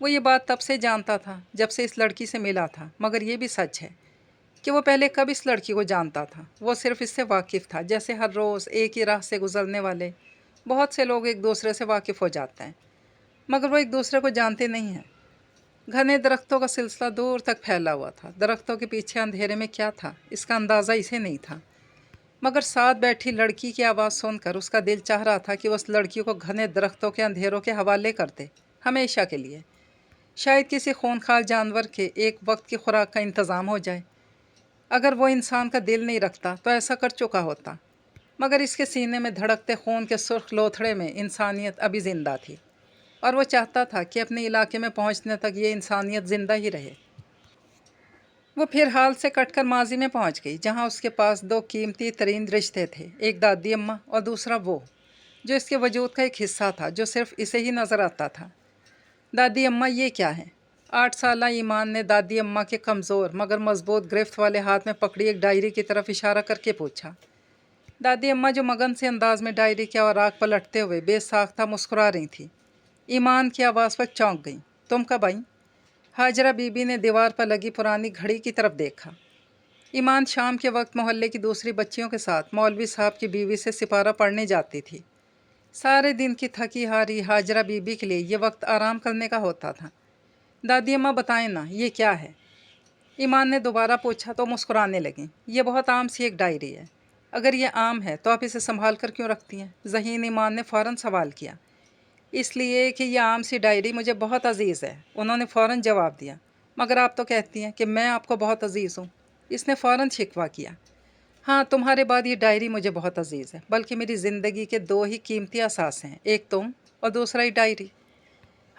وہ یہ بات تب سے جانتا تھا جب سے اس لڑکی سے ملا تھا، مگر یہ بھی سچ ہے کہ وہ پہلے کب اس لڑکی کو جانتا تھا۔ وہ صرف اس سے واقف تھا، جیسے ہر روز ایک ہی راہ سے گزرنے والے بہت سے لوگ ایک دوسرے سے واقف ہو جاتے ہیں، مگر وہ ایک دوسرے کو جانتے نہیں ہیں۔ گھنے درختوں کا سلسلہ دور تک پھیلا ہوا تھا۔ درختوں کے پیچھے اندھیرے میں کیا تھا، اس کا اندازہ اسے نہیں تھا، مگر ساتھ بیٹھی لڑکی کی آواز سن کر اس کا دل چاہ رہا تھا کہ وہ اس لڑکی کو گھنے درختوں کے اندھیروں کے حوالے کر دے، ہمیشہ کے لیے۔ شاید کسی خونخوار جانور کے ایک وقت کی خوراک کا انتظام ہو جائے۔ اگر وہ انسان کا دل نہیں رکھتا تو ایسا کر چکا ہوتا، مگر اس کے سینے میں دھڑکتے خون کے سرخ لوتھڑے میں انسانیت ابھی زندہ تھی، اور وہ چاہتا تھا کہ اپنے علاقے میں پہنچنے تک یہ انسانیت زندہ ہی رہے۔ وہ پھر حال سے کٹ کر ماضی میں پہنچ گئی، جہاں اس کے پاس دو قیمتی ترین رشتے تھے، ایک دادی اماں اور دوسرا وہ جو اس کے وجود کا ایک حصہ تھا، جو صرف اسے ہی نظر آتا تھا۔ دادی اماں یہ کیا ہے؟ 8 سالہ ایمان نے دادی اماں کے کمزور مگر مضبوط گرفت والے ہاتھ میں پکڑی ایک ڈائری کی طرف اشارہ کر کے پوچھا۔ دادی اماں جو مگن سے انداز میں ڈائری کے اوراق پلٹتے ہوئے بے ساختہ مسکرا رہی تھی، ایمان کی آواز پر چونک گئیں۔ تم کب آئیں؟ ہاجرہ بی بی نے دیوار پر لگی پرانی گھڑی کی طرف دیکھا۔ ایمان شام کے وقت محلے کی دوسری بچیوں کے ساتھ مولوی صاحب کی بیوی سے سپارہ پڑھنے جاتی تھی۔ سارے دن کی تھکی ہاری ہاجرہ بی بی کے لیے یہ وقت آرام کرنے کا ہوتا تھا۔ دادی اماں بتائیں نا، یہ کیا ہے؟ ایمان نے دوبارہ پوچھا تو مسکرانے لگیں۔ یہ بہت عام سی ایک ڈائری ہے۔ اگر یہ عام ہے تو آپ اسے سنبھال کر کیوں رکھتی ہیں؟ ذہین ایمان نے فوراً سوال کیا۔ اس لیے کہ یہ عام سی ڈائری مجھے بہت عزیز ہے، انہوں نے فوراً جواب دیا۔ مگر آپ تو کہتی ہیں کہ میں آپ کو بہت عزیز ہوں، اس نے فوراً شکوہ کیا۔ ہاں، تمہارے بعد یہ ڈائری مجھے بہت عزیز ہے، بلکہ میری زندگی کے 2 ہی قیمتی اثاث ہیں، ایک تم اور دوسرا یہ ڈائری۔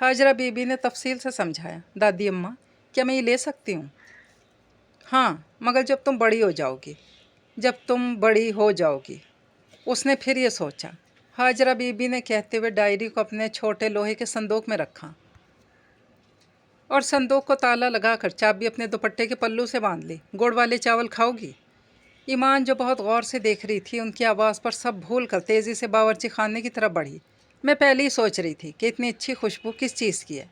ہاجرہ بی بی نے تفصیل سے سمجھایا۔ دادی اماں، کیا میں یہ لے سکتی ہوں؟ ہاں، مگر جب تم بڑی ہو جاؤ گی۔ جب تم بڑی ہو جاؤ گی، اس نے پھر یہ سوچا۔ ہاجرہ بی بی نے کہتے ہوئے ڈائری کو اپنے چھوٹے لوہے کے صندوق میں رکھا اور صندوق کو تالا لگا کر چابی اپنے دوپٹے کے پلو سے باندھ لی۔ گڑ والے چاول کھاؤ گی؟ ایمان جو بہت غور سے دیکھ رہی تھی، ان کی آواز پر سب بھول کر تیزی سے باورچی خانے کی طرف بڑھی۔ میں پہلے ہی سوچ رہی تھی کہ اتنی اچھی خوشبو کس چیز کی ہے،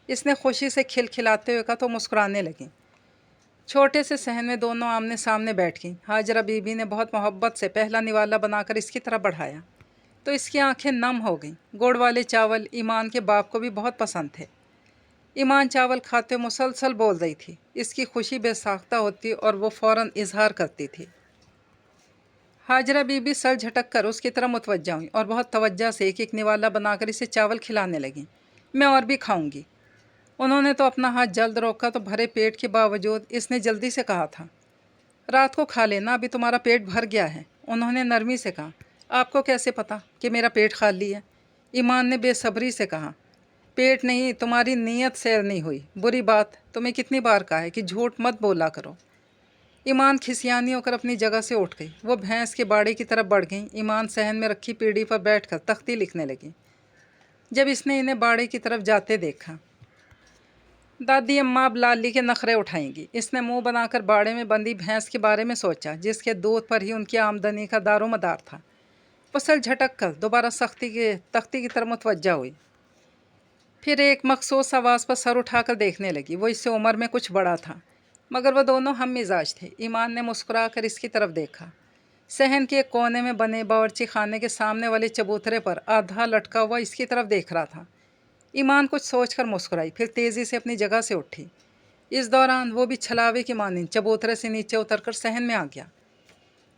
اس نے خوشی سے کھلکھلاتے ہوئے کہا تو مسکرانے لگیں۔ چھوٹے سے صحن میں دونوں آمنے سامنے بیٹھ گئیں۔ ہاجرہ بی بی نے بہت محبت سے پہلا نوالا بنا کر اس کی طرف بڑھایا تو اس کی آنکھیں نم ہو گئیں۔ گڑ والے چاول ایمان کے باپ کو بھی بہت پسند تھے۔ ایمان چاول کھاتے مسلسل بول رہی تھی۔ اس کی خوشی بے ساختہ ہوتی اور وہ فوراً اظہار کرتی تھی۔ ہاجرہ بی بی سر جھٹک کر اس کی طرف متوجہ ہوئیں اور بہت توجہ سے ایک ایک نوالا بنا کر اسے چاول کھلانے لگیں۔ میں اور بھی کھاؤں گی۔ انہوں نے تو اپنا ہاتھ جلد روکا تو بھرے پیٹ کے باوجود اس نے جلدی سے کہا تھا، رات کو کھا لینا، ابھی تمہارا پیٹ بھر گیا ہے۔ انہوں نے نرمی سے کہا، آپ کو کیسے پتا کہ میرا پیٹ خالی ہے؟ ایمان نے بے صبری سے کہا، پیٹ نہیں، تمہاری نیت سیر نہیں ہوئی۔ بری بات، تمہیں کتنی بار کہا ہے کہ جھوٹ مت بولا کرو۔ ایمان کھسیانی ہو کر اپنی جگہ سے اٹھ گئی۔ وہ بھینس کے باڑے کی طرف بڑھ گئیں۔ ایمان صحن میں رکھی پیڑھی پر بیٹھ کر تختی لکھنے لگی۔ جب اس نے انہیں باڑے کی طرف جاتے دیکھا، دادی اماں اب لالی کے نخرے اٹھائیں گی۔ اس نے منہ بنا کر باڑے میں بندھی بھینس کے بارے میں سوچا، جس کے دودھ پر ہی ان کی آمدنی کا دار و مدار تھا۔ وہ سر جھٹک کر دوبارہ تختی کی طرف متوجہ ہوئی، پھر ایک مخصوص آواز پر سر اٹھا کر دیکھنے لگی۔ وہ اس سے عمر میں کچھ بڑا تھا، مگر وہ دونوں ہم مزاج تھے۔ ایمان نے مسکرا کر اس کی طرف دیکھا۔ صحن کے ایک کونے میں بنے باورچی خانے کے سامنے والے چبوترے پر آدھا لٹکا ہوا اس کی طرف دیکھ رہا تھا۔ ایمان کچھ سوچ کر مسکرائی، پھر تیزی سے اپنی جگہ سے اٹھی۔ اس دوران وہ بھی چھلاوے کی مانند چبوترے سے نیچے اتر کر صحن میں آ گیا۔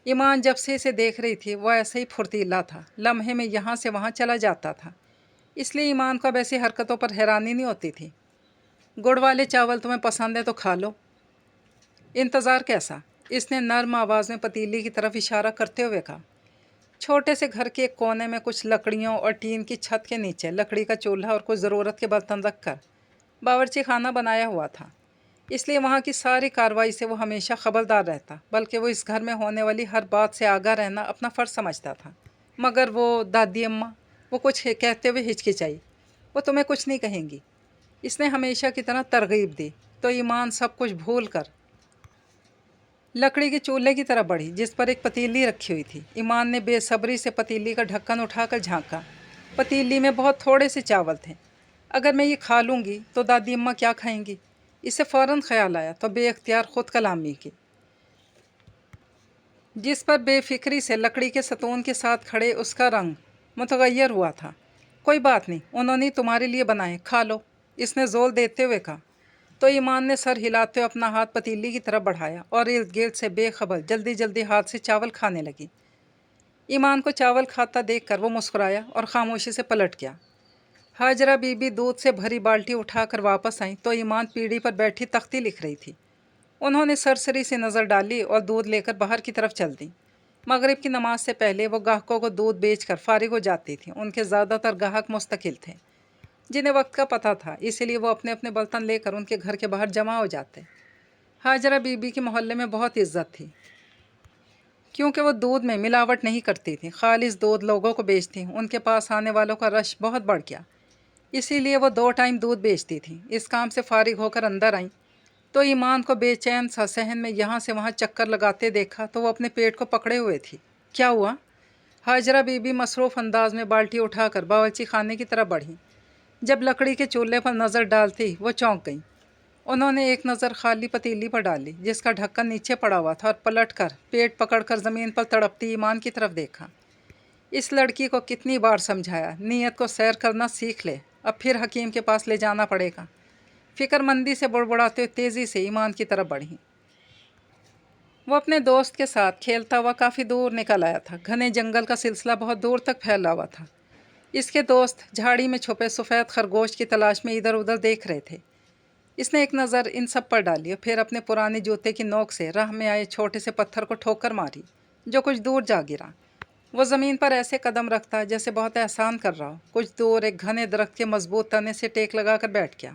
ایمان جب سے اسے دیکھ رہی تھی وہ ایسا ہی پھرتیلا تھا، لمحے میں یہاں سے وہاں چلا جاتا تھا، اس لیے ایمان کو اب ایسی حرکتوں پر حیرانی نہیں ہوتی تھی۔ گڑ والے چاول تمہیں پسند ہے تو کھا لو۔ انتظار کیسا؟ اس نے نرم آواز میں پتیلی کی طرف اشارہ کرتے ہوئے کہا۔ چھوٹے سے گھر کے ایک کونے میں کچھ لکڑیوں اور ٹین کی چھت کے نیچے لکڑی کا چولہا اور کچھ ضرورت کے برتن رکھ کر باورچی خانہ بنایا ہوا تھا، اس لیے وہاں کی ساری کارروائی سے وہ ہمیشہ خبردار رہتا، بلکہ وہ اس گھر میں ہونے والی ہر بات سے آگاہ رہنا اپنا فرض سمجھتا تھا۔ مگر وہ دادی اماں، وہ کچھ کہتے ہوئے ہچکچائی۔ وہ تمہیں کچھ نہیں کہیں گی، اس نے ہمیشہ کی طرح ترغیب دی۔ تو ایمان سب کچھ بھول کر لکڑی کے چولہے کی طرف بڑھی جس پر ایک پتیلی رکھی ہوئی تھی۔ ایمان نے بے صبری سے پتیلی کا ڈھکن اٹھا کر جھانکا۔ پتیلی میں بہت تھوڑے سے چاول تھے، اگر میں یہ کھا لوں گی تو دادی اماں کیا کھائیں گی؟ اسے فوراً خیال آیا تو بے اختیار خود کلامی کی، جس پر بے فکری سے لکڑی کے ستون کے ساتھ کھڑے اس کا رنگ متغیر ہوا تھا۔ کوئی بات نہیں، انہوں نے تمہارے لیے بنائے، کھا لو، اس نے زول دیتے ہوئے کہا۔ تو ایمان نے سر ہلاتے ہوئے اپنا ہاتھ پتیلی کی طرف بڑھایا اور ارد گرد سے بے خبر جلدی جلدی ہاتھ سے چاول کھانے لگی۔ ایمان کو چاول کھاتا دیکھ کر وہ مسکرایا اور خاموشی سے پلٹ گیا۔ ہاجرہ بی بی دودھ سے بھری بالٹی اٹھا کر واپس آئیں تو ایمان پیڑھی پر بیٹھی تختی لکھ رہی تھی۔ انہوں نے سرسری سے نظر ڈالی اور دودھ لے کر باہر کی طرف چل دیں۔ مغرب کی نماز سے پہلے وہ گاہکوں کو دودھ بیچ کر فارغ ہو جاتی تھیں۔ ان کے زیادہ تر گاہک مستقل تھے جنہیں وقت کا پتہ تھا، اسی لیے وہ اپنے اپنے برتن لے کر ان کے گھر کے باہر جمع ہو جاتے۔ ہاجرہ بی بی کے محلے میں بہت عزت تھی کیونکہ وہ دودھ میں ملاوٹ نہیں کرتی تھی، خالص دودھ لوگوں کو بیچتی۔ ان کے پاس آنے والوں کا رش بہت بڑھ گیا، اسی لیے وہ 2 ٹائم دودھ بیچتی تھیں۔ اس کام سے فارغ ہو کر اندر آئیں تو ایمان کو بے چین سا صحن میں یہاں سے وہاں چکر لگاتے دیکھا تو وہ اپنے پیٹ کو پکڑے ہوئے تھی۔ کیا ہوا؟ ہاجرہ بی بی مصروف انداز میں بالٹی اٹھا کر باورچی خانے کی طرف بڑھی۔ جب لکڑی کے چولہے پر نظر ڈالتی وہ چونک گئیں۔ انہوں نے ایک نظر خالی پتیلی پر ڈالی جس کا ڈھکن نیچے پڑا ہوا تھا اور پلٹ کر پیٹ پکڑ کر زمین پر تڑپتی ایمان کی طرف دیکھا۔ اس لڑکی کو کتنی بار سمجھایا، نیت کو سیر کرنا سیکھ لے، اب پھر حکیم کے پاس لے جانا پڑے گا۔ فکر مندی سے بڑبڑاتے ہوئے تیزی سے ایمان کی طرف بڑھی۔ وہ اپنے دوست کے ساتھ کھیلتا ہوا کافی دور نکل آیا تھا۔ گھنے جنگل کا سلسلہ بہت دور تک پھیلا ہوا تھا۔ اس کے دوست جھاڑی میں چھپے سفید خرگوش کی تلاش میں ادھر ادھر دیکھ رہے تھے۔ اس نے ایک نظر ان سب پر ڈالی اور پھر اپنے پرانے جوتے کی نوک سے راہ میں آئے چھوٹے سے پتھر کو ٹھوکر ماری جو کچھ دور جا گرا۔ وہ زمین پر ایسے قدم رکھتا جیسے بہت احسان کر رہا ہو۔ کچھ دور ایک گھنے درخت کے مضبوط تنے سے ٹیک لگا کر بیٹھ گیا۔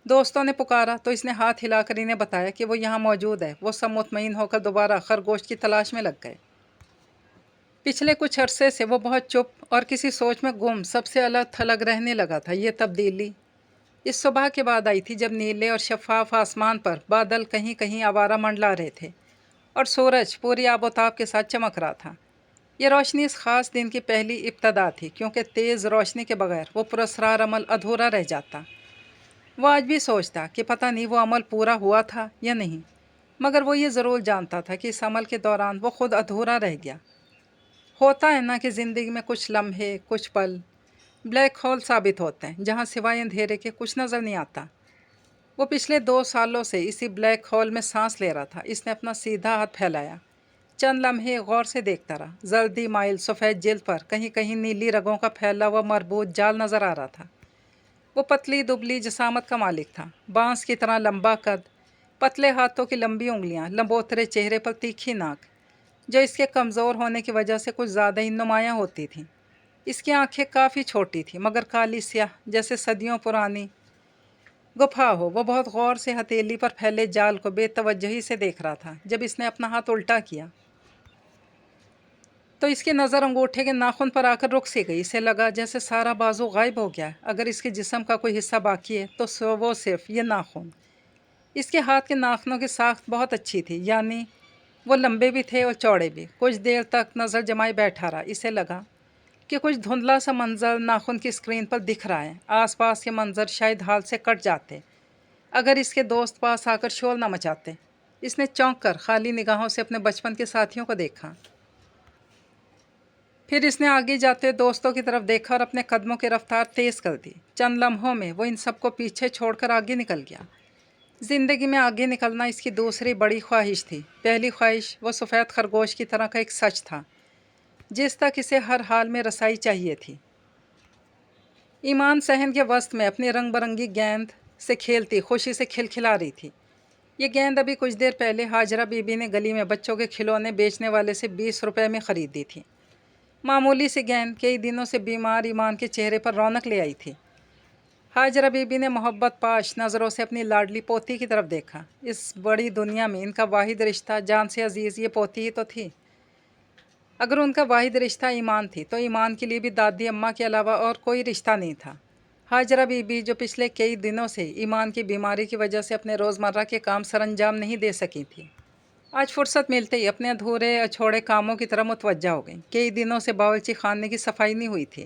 دوستوں نے پکارا تو اس نے ہاتھ ہلا کر انہیں بتایا کہ وہ یہاں موجود ہے۔ وہ سب مطمئن ہو کر دوبارہ خرگوش کی تلاش میں لگ گئے۔ پچھلے کچھ عرصے سے وہ بہت چپ اور کسی سوچ میں گم، سب سے الگ تھلگ رہنے لگا تھا۔ یہ تبدیلی اس صبح کے بعد آئی تھی جب نیلے اور شفاف آسمان پر بادل کہیں کہیں آوارہ منڈلا رہے تھے اور سورج پوری آب و تاب کے ساتھ چمک رہا تھا۔ یہ روشنی اس خاص دن کی پہلی ابتدا تھی کیونکہ تیز روشنی کے بغیر وہ پراسرار عمل ادھورا رہ جاتا۔ وہ آج بھی سوچتا کہ پتہ نہیں وہ عمل پورا ہوا تھا یا نہیں، مگر وہ یہ ضرور جانتا تھا کہ اس عمل کے دوران وہ خود ادھورا رہ گیا۔ ہوتا ہے نا کہ زندگی میں کچھ لمحے، کچھ پل بلیک ہول ثابت ہوتے ہیں جہاں سوائے اندھیرے کے کچھ نظر نہیں آتا۔ وہ پچھلے 2 سالوں سے اسی بلیک ہول میں سانس لے رہا تھا۔ اس نے اپنا سیدھا ہاتھ پھیلایا، چند لمحے غور سے دیکھتا رہا۔ زردی مائل سفید جلد پر کہیں کہیں نیلی رگوں کا پھیلا ہوا مربوط جال نظر آ رہا تھا۔ وہ پتلی دبلی جسامت کا مالک تھا، بانس کی طرح لمبا قد، پتلے ہاتھوں کی لمبی انگلیاں، لمبوترے چہرے پر تیکھی ناک جو اس کے کمزور ہونے کی وجہ سے کچھ زیادہ ہی نمایاں ہوتی تھیں۔ اس کی آنکھیں کافی چھوٹی تھیں مگر کالی سیاہ جیسے صدیوں پرانی گپھا ہو۔ وہ بہت غور سے ہتھیلی پر پھیلے جال کو بے توجہی سے دیکھ رہا تھا۔ جب اس نے اپنا ہاتھ الٹا کیا تو اس کی نظر انگوٹھے کے ناخن پر آ کر رک سی گئی۔ اسے لگا جیسے سارا بازو غائب ہو گیا ہے۔ اگر اس کے جسم کا کوئی حصہ باقی ہے تو وہ صرف یہ ناخن۔ اس کے ہاتھ کے ناخنوں کی ساخت بہت اچھی تھی، یعنی وہ لمبے بھی تھے اور چوڑے بھی۔ کچھ دیر تک نظر جمائے بیٹھا رہا۔ اسے لگا کہ کچھ دھندلا سا منظر ناخن کی اسکرین پر دکھ رہا ہے۔ آس پاس کے منظر شاید حال سے کٹ جاتے اگر اس کے دوست پاس آ کر شور نہ مچاتے۔ اس نے چونک کر خالی نگاہوں سے اپنے بچپن کے ساتھیوں کو دیکھا۔ پھر اس نے آگے جاتے دوستوں کی طرف دیکھا اور اپنے قدموں کی رفتار تیز کر دی۔ چند لمحوں میں وہ ان سب کو پیچھے چھوڑ کر آگے نکل گیا۔ زندگی میں آگے نکلنا اس کی دوسری بڑی خواہش تھی۔ پہلی خواہش وہ سفید خرگوش کی طرح کا ایک سچ تھا جس تک اسے ہر حال میں رسائی چاہیے تھی۔ ایمان صحن کے وسط میں اپنی رنگ برنگی گیند سے کھیلتی خوشی سے کھلکھلا رہی تھی۔ یہ گیند ابھی کچھ دیر پہلے ہاجرہ بی بی نے گلی میں بچوں کے کھلونے بیچنے والے سے 20 روپے میں خریدی تھی۔ معمولی سی گیند کئی دنوں سے بیمار ایمان کے چہرے پر رونق لے آئی تھی۔ ہاجرہ بی بی نے محبت پاش نظروں سے اپنی لاڈلی پوتی کی طرف دیکھا۔ اس بڑی دنیا میں ان کا واحد رشتہ جان سے عزیز یہ پوتی ہی تو تھی۔ اگر ان کا واحد رشتہ ایمان تھی تو ایمان کے لیے بھی دادی اماں کے علاوہ اور کوئی رشتہ نہیں تھا۔ ہاجرہ بی بی جو پچھلے کئی دنوں سے ایمان کی بیماری کی وجہ سے اپنے روزمرہ کے کام سر انجام نہیں دے سکی تھی، آج فرصت ملتے ہی اپنے ادھورے اچھوڑے کاموں کی طرف متوجہ ہو گئیں۔ کئی دنوں سے باورچی خانے کی صفائی نہیں ہوئی تھی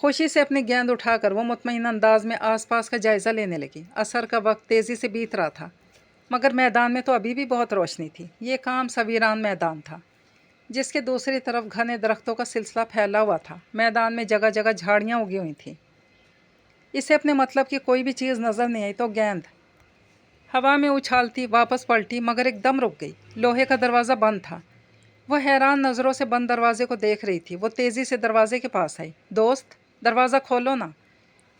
خوشی سے اپنی گیند اٹھا کر وہ مطمئن انداز میں آس پاس کا جائزہ لینے لگی۔ عصر کا وقت تیزی سے بیت رہا تھا، مگر میدان میں تو ابھی بھی بہت روشنی تھی۔ یہ کام ویران میدان تھا، جس کے دوسری طرف گھنے درختوں کا سلسلہ پھیلا ہوا تھا۔ میدان میں جگہ جگہ جھاڑیاں اگی ہوئی تھیں۔ اسے اپنے مطلب کی کوئی بھی چیز نظر نہیں آئی تو گیند ہوا میں اچھالتی واپس پلٹی، مگر ایک دم رک گئی۔ لوہے کا دروازہ بند تھا۔ وہ حیران نظروں سے بند دروازے کو دیکھ رہی تھی۔ وہ تیزی سے دروازے کے پاس آئی۔ دوست، دروازہ کھولو نا۔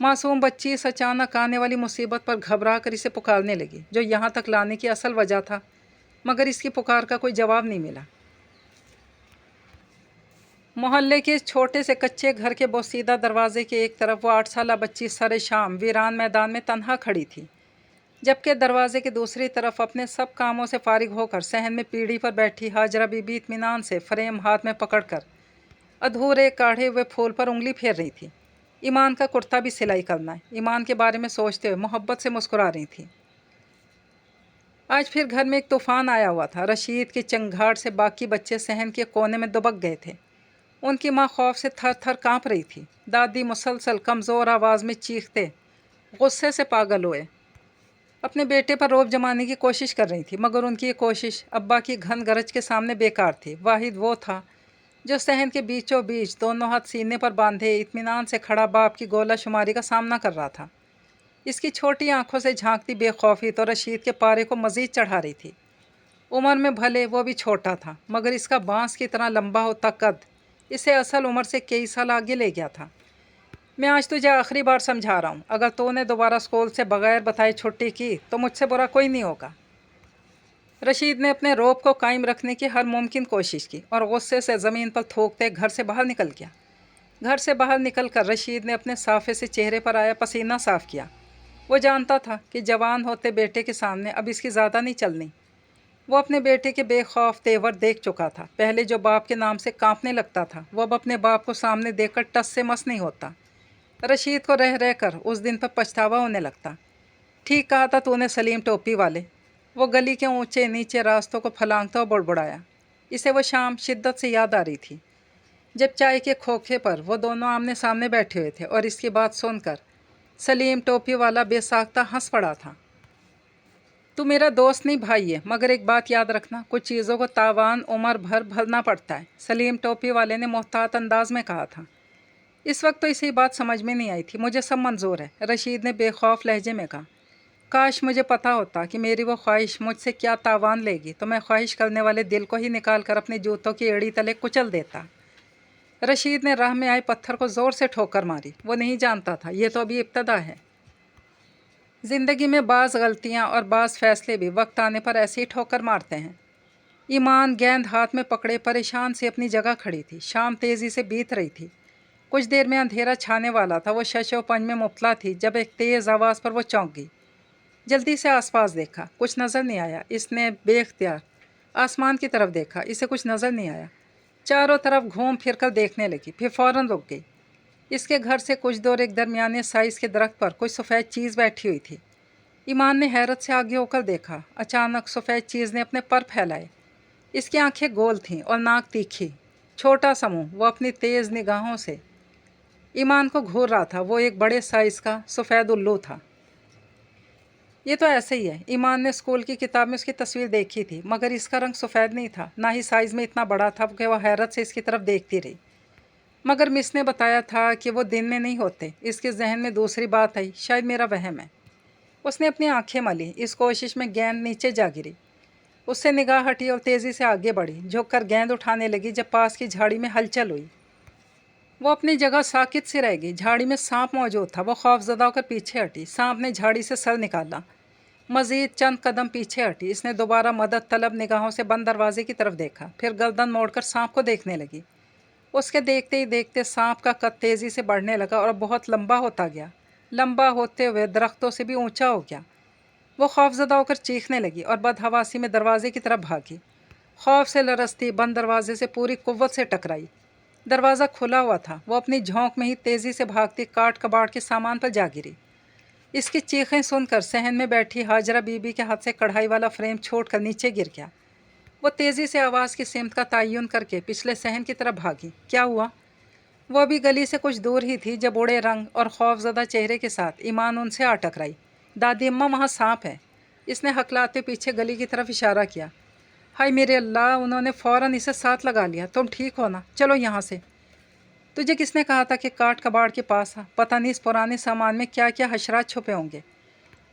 معصوم بچی اس اچانک آنے والی مصیبت پر گھبرا کر اسے پکارنے لگی، جو یہاں تک لانے کی اصل وجہ تھا، مگر اس کی پکار کا کوئی جواب نہیں ملا۔ محلے کے چھوٹے سے کچے گھر کے بوسیدہ دروازے کے ایک طرف وہ 8 سالہ بچی سر شام ویران میدان میں تنہا کھڑی تھی، جبکہ دروازے کے دوسری طرف اپنے سب کاموں سے فارغ ہو کر صحن میں پیڑھی پر بیٹھی ہاجرہ بی بی اطمینان سے فریم ہاتھ میں پکڑ کر ادھورے کاڑھے ہوئے پھول پر انگلی پھیر رہی تھی۔ ایمان کا کرتا بھی سلائی کرنا ہے، ایمان کے بارے میں سوچتے ہوئے محبت سے مسکرا رہی تھی۔ آج پھر گھر میں ایک طوفان آیا ہوا تھا۔ رشید کی چنگھاڑ سے باقی بچے صحن کے کونے میں دبک گئے تھے۔ ان کی ماں خوف سے تھر تھر کانپ رہی تھی۔ دادی مسلسل کمزور آواز میں چیختے غصے سے پاگل ہوئے اپنے بیٹے پر رعب جمانے کی کوشش کر رہی تھی، مگر ان کی یہ کوشش ابا کی گھن گرج کے سامنے بیکار تھی۔ واحد وہ تھا جو صحن کے بیچوں بیچ دونوں ہاتھ سینے پر باندھے اطمینان سے کھڑا باپ کی گولہ شماری کا سامنا کر رہا تھا۔ اس کی چھوٹی آنکھوں سے جھانکتی بے خوفی تو رشید کے پارے کو مزید چڑھا رہی تھی۔ عمر میں بھلے وہ بھی چھوٹا تھا، مگر اس کا بانس کی طرح لمبا ہوتا قد اسے اصل عمر سے کئی سال آگے لے گیا تھا۔ میں آج تجھے آخری بار سمجھا رہا ہوں، اگر تو نے دوبارہ اسکول سے بغیر بتائے چھٹی کی تو مجھ سے برا کوئی نہیں ہوگا۔ رشید نے اپنے روب کو قائم رکھنے کی ہر ممکن کوشش کی اور غصے سے زمین پر تھوکتے گھر سے باہر نکل گیا۔ گھر سے باہر نکل کر رشید نے اپنے صافے سے چہرے پر آیا پسینہ صاف کیا۔ وہ جانتا تھا کہ جوان ہوتے بیٹے کے سامنے اب اس کی زیادہ نہیں چلنی۔ وہ اپنے بیٹے کے بے خوف تیور دیکھ چکا تھا۔ پہلے جو باپ کے نام سے کانپنے لگتا تھا، وہ اب اپنے باپ کو سامنے دیکھ کر ٹس سے مس نہیں ہوتا۔ رشید کو رہ رہ کر اس دن پر پچھتاوا ہونے لگتا۔ ٹھیک کہا تھا تو نے سلیم ٹوپی والے۔ وہ گلی کے اونچے نیچے راستوں کو پھلانگتا اور بڑبڑایا۔ اسے وہ شام شدت سے یاد آ رہی تھی، جب چائے کے کھوکھے پر وہ دونوں آمنے سامنے بیٹھے ہوئے تھے اور اس کی بات سن کر سلیم ٹوپی والا بے ساختہ ہنس پڑا تھا۔ تو میرا دوست نہیں بھائی ہے، مگر ایک بات یاد رکھنا، کچھ چیزوں کو تاوان عمر بھر بھرنا پڑتا ہے، سلیم ٹوپی والے نے محتاط انداز میں کہا تھا۔ اس وقت تو اسے بات سمجھ میں نہیں آئی تھی۔ مجھے سب منظور ہے، رشید نے بے خوف لہجے میں کہا۔ کاش مجھے پتا ہوتا کہ میری وہ خواہش مجھ سے کیا تاوان لے گی، تو میں خواہش کرنے والے دل کو ہی نکال کر اپنے جوتوں کی ایڑی تلے کچل دیتا۔ رشید نے راہ میں آئے پتھر کو زور سے ٹھوکر ماری۔ وہ نہیں جانتا تھا یہ تو ابھی ابتدا ہے۔ زندگی میں بعض غلطیاں اور بعض فیصلے بھی وقت آنے پر ایسے ہی ٹھوکر مارتے ہیں۔ ایمان گیند ہاتھ میں پکڑے پریشان سی اپنی جگہ کھڑی تھی۔ شام تیزی سے بیت رہی تھی۔ کچھ دیر میں اندھیرا چھانے والا تھا۔ وہ شش و پنج میں مبتلا تھی جب ایک تیز آواز پر وہ چونک گئی۔ جلدی سے آس پاس دیکھا، کچھ نظر نہیں آیا۔ اس نے بے اختیار آسمان کی طرف دیکھا، اسے کچھ نظر نہیں آیا۔ چاروں طرف گھوم پھر کر دیکھنے لگی، پھر فوراً رک گئی۔ اس کے گھر سے کچھ دور ایک درمیانے سائز کے درخت پر کوئی سفید چیز بیٹھی ہوئی تھی۔ ایمان نے حیرت سے آگے ہو کر دیکھا۔ اچانک سفید چیز نے اپنے پر پھیلائے۔ اس کی آنکھیں گول تھیں اور ناک تیکھی، چھوٹا سا منہ۔ وہ اپنی تیز نگاہوں سے ایمان کو گھور رہا تھا۔ وہ ایک بڑے سائز کا سفید الو تھا۔ یہ تو ایسے ہی ہے، ایمان نے اسکول کی کتاب میں اس کی تصویر دیکھی تھی، مگر اس کا رنگ سفید نہیں تھا، نہ ہی سائز میں اتنا بڑا تھا کہ وہ حیرت سے اس کی طرف دیکھتی رہی۔ مگر مس نے بتایا تھا کہ وہ دن میں نہیں ہوتے۔ اس کے ذہن میں دوسری بات آئی، شاید میرا وہم ہے۔ اس نے اپنی آنکھیں ملی، اس کوشش میں گیند نیچے جا گری۔ اس سے نگاہ ہٹی اور تیزی سے آگے بڑھی، جھک کر گیند اٹھانے لگی جب پاس کی جھاڑی میں ہلچل ہوئی۔ وہ اپنی جگہ ساکت سی رہ گئی۔ جھاڑی میں سانپ موجود تھا۔ وہ خوف زدہ ہو کر پیچھے ہٹی۔ سانپ نے جھاڑی سے سر نکالا، مزید چند قدم پیچھے ہٹی۔ اس نے دوبارہ مدد طلب نگاہوں سے بند دروازے کی طرف دیکھا، پھر گردن موڑ کر سانپ کو دیکھنے لگی۔ اس کے دیکھتے ہی دیکھتے سانپ کا قد تیزی سے بڑھنے لگا اور بہت لمبا ہوتا گیا۔ لمبا ہوتے ہوئے درختوں سے بھی اونچا ہو گیا۔ وہ خوف زدہ ہو کر چیخنے لگی اور بدحواسی میں دروازے کی طرف بھاگی۔ خوف سے لرزتی بند دروازے سے پوری قوت سے ٹکرائی۔ دروازہ کھلا ہوا تھا۔ وہ اپنی جھونک میں ہی تیزی سے بھاگتی کاٹ کباڑ کے سامان پر جا گری۔ اس کی چیخیں سن کر صحن میں بیٹھی ہاجرہ بی بی کے ہاتھ سے کڑھائی والا فریم چھوٹ کر نیچے گر گیا۔ وہ تیزی سے آواز کی سمت کا تعین کر کے پچھلے صحن کی طرف بھاگی۔ کیا ہوا؟ وہ بھی گلی سے کچھ دور ہی تھی جب بوڑھے رنگ اور خوفزدہ چہرے کے ساتھ ایمان ان سے آ ٹکرائی۔ دادی اماں وہاں سانپ ہے، اس نے ہکلاتے پیچھے گلی کی طرف اشارہ کیا۔ ہائے میرے اللہ، انہوں نے فوراً اسے ساتھ لگا لیا۔ تم ٹھیک ہو نا؟ چلو یہاں سے۔ تجھے کس نے کہا تھا کہ کاٹ کباڑ کے پاس آ؟ پتہ نہیں اس پرانے سامان میں کیا کیا حشرات چھپے ہوں گے۔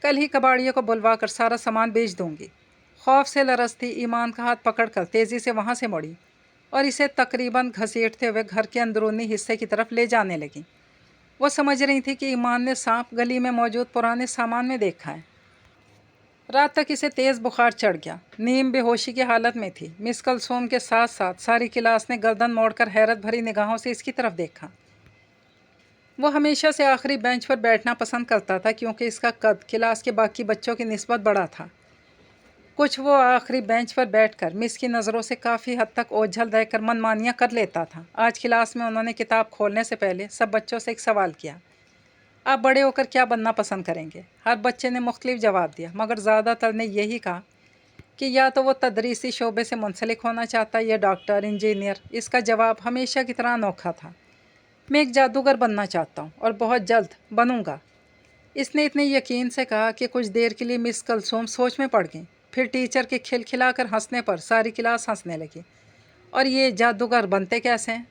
کل ہی کباڑیوں کو بلوا کر سارا سامان بیچ دوں گی۔ خوف سے لرزتی ایمان کا ہاتھ پکڑ کر تیزی سے وہاں سے مڑی اور اسے تقریباً گھسیٹتے ہوئے گھر کے اندرونی حصے کی طرف لے جانے لگی۔ وہ سمجھ رہی تھی کہ ایمان نے سانپ گلی میں موجود پرانے سامان میں دیکھا ہے۔ رات تک اسے تیز بخار چڑھ گیا، نیم بے ہوشی کی حالت میں تھی۔ مس کلثوم کے ساتھ ساتھ ساری کلاس نے گردن موڑ کر حیرت بھری نگاہوں سے اس کی طرف دیکھا۔ وہ ہمیشہ سے آخری بینچ پر بیٹھنا پسند کرتا تھا کیونکہ اس کا قد کلاس کے باقی بچوں کی نسبت بڑا تھا۔ کچھ وہ آخری بینچ پر بیٹھ کر مس کی نظروں سے کافی حد تک اوجھل رہ کر منمانیاں کر لیتا تھا۔ آج کلاس میں انہوں نے کتاب کھولنے سے پہلے سب بچوں سے ایک سوال کیا، آپ بڑے ہو کر کیا بننا پسند کریں گے؟ ہر بچے نے مختلف جواب دیا، مگر زیادہ تر نے یہی کہا کہ یا تو وہ تدریسی شعبے سے منسلک ہونا چاہتا ہے یا ڈاکٹر، انجینئر۔ اس کا جواب ہمیشہ کی طرح انوکھا تھا، میں ایک جادوگر بننا چاہتا ہوں اور بہت جلد بنوں گا۔ اس نے اتنے یقین سے کہا کہ کچھ دیر کے لیے مس کلثوم سوچ میں پڑ گئیں، پھر ٹیچر کے کھلکھلا کر ہنسنے پر ساری کلاس ہنسنے لگی۔ اور یہ جادوگر بنتے کیسے ہیں؟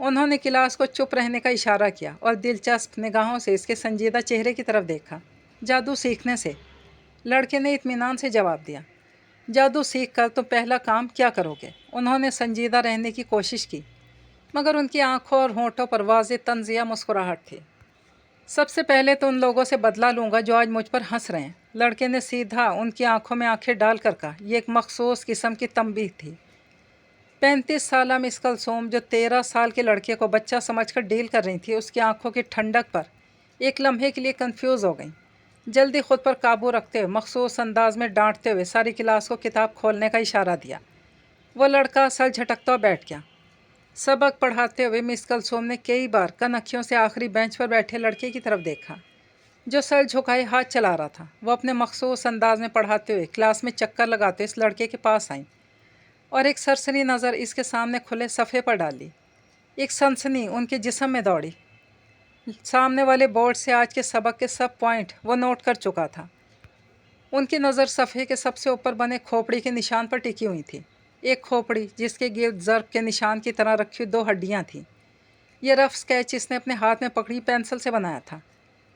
انہوں نے کلاس کو چپ رہنے کا اشارہ کیا اور دلچسپ نگاہوں سے اس کے سنجیدہ چہرے کی طرف دیکھا۔ جادو سیکھنے سے، لڑکے نے اطمینان سے جواب دیا۔ جادو سیکھ کر تم پہلا کام کیا کرو گے؟ انہوں نے سنجیدہ رہنے کی کوشش کی، مگر ان کی آنکھوں اور ہونٹوں پر واضح طنزیہ مسکراہٹ تھی۔ سب سے پہلے تو ان لوگوں سے بدلہ لوں گا جو آج مجھ پر ہنس رہے ہیں، لڑکے نے سیدھا ان کی آنکھوں میں آنکھیں ڈال کر کہا۔ یہ ایک مخصوص قسم کی تنبیہ تھی۔ 35 سالہ مس کلثوم جو 13 سال کے لڑکے کو بچہ سمجھ کر ڈیل کر رہی تھی، اس کی آنکھوں کی ٹھنڈک پر ایک لمحے کے لیے کنفیوز ہو گئیں۔ جلدی خود پر قابو رکھتے ہوئے مخصوص انداز میں ڈانٹتے ہوئے ساری کلاس کو کتاب کھولنے کا اشارہ دیا۔ وہ لڑکا سر جھٹکتا بیٹھ گیا۔ سبق پڑھاتے ہوئے مس کلثوم نے کئی بار کن اکھیوں سے آخری بینچ پر بیٹھے لڑکے کی طرف دیکھا جو سر جھکائے ہاتھ چلا رہا تھا۔ وہ اپنے مخصوص انداز میں پڑھاتے ہوئے کلاس میں چکر لگاتے اس لڑکے کے پاس آئیں اور ایک سرسری نظر اس کے سامنے کھلے صفحے پر ڈالی۔ ایک سنسنی ان کے جسم میں دوڑی۔ سامنے والے بورڈ سے آج کے سبق کے سب پوائنٹ وہ نوٹ کر چکا تھا۔ ان کی نظر صفحے کے سب سے اوپر بنے کھوپڑی کے نشان پر ٹکی ہوئی تھی، ایک کھوپڑی جس کے گرد ضرب کے نشان کی طرح رکھی 2 ہڈیاں تھیں۔ یہ رف اسکیچ اس نے اپنے ہاتھ میں پکڑی پینسل سے بنایا تھا۔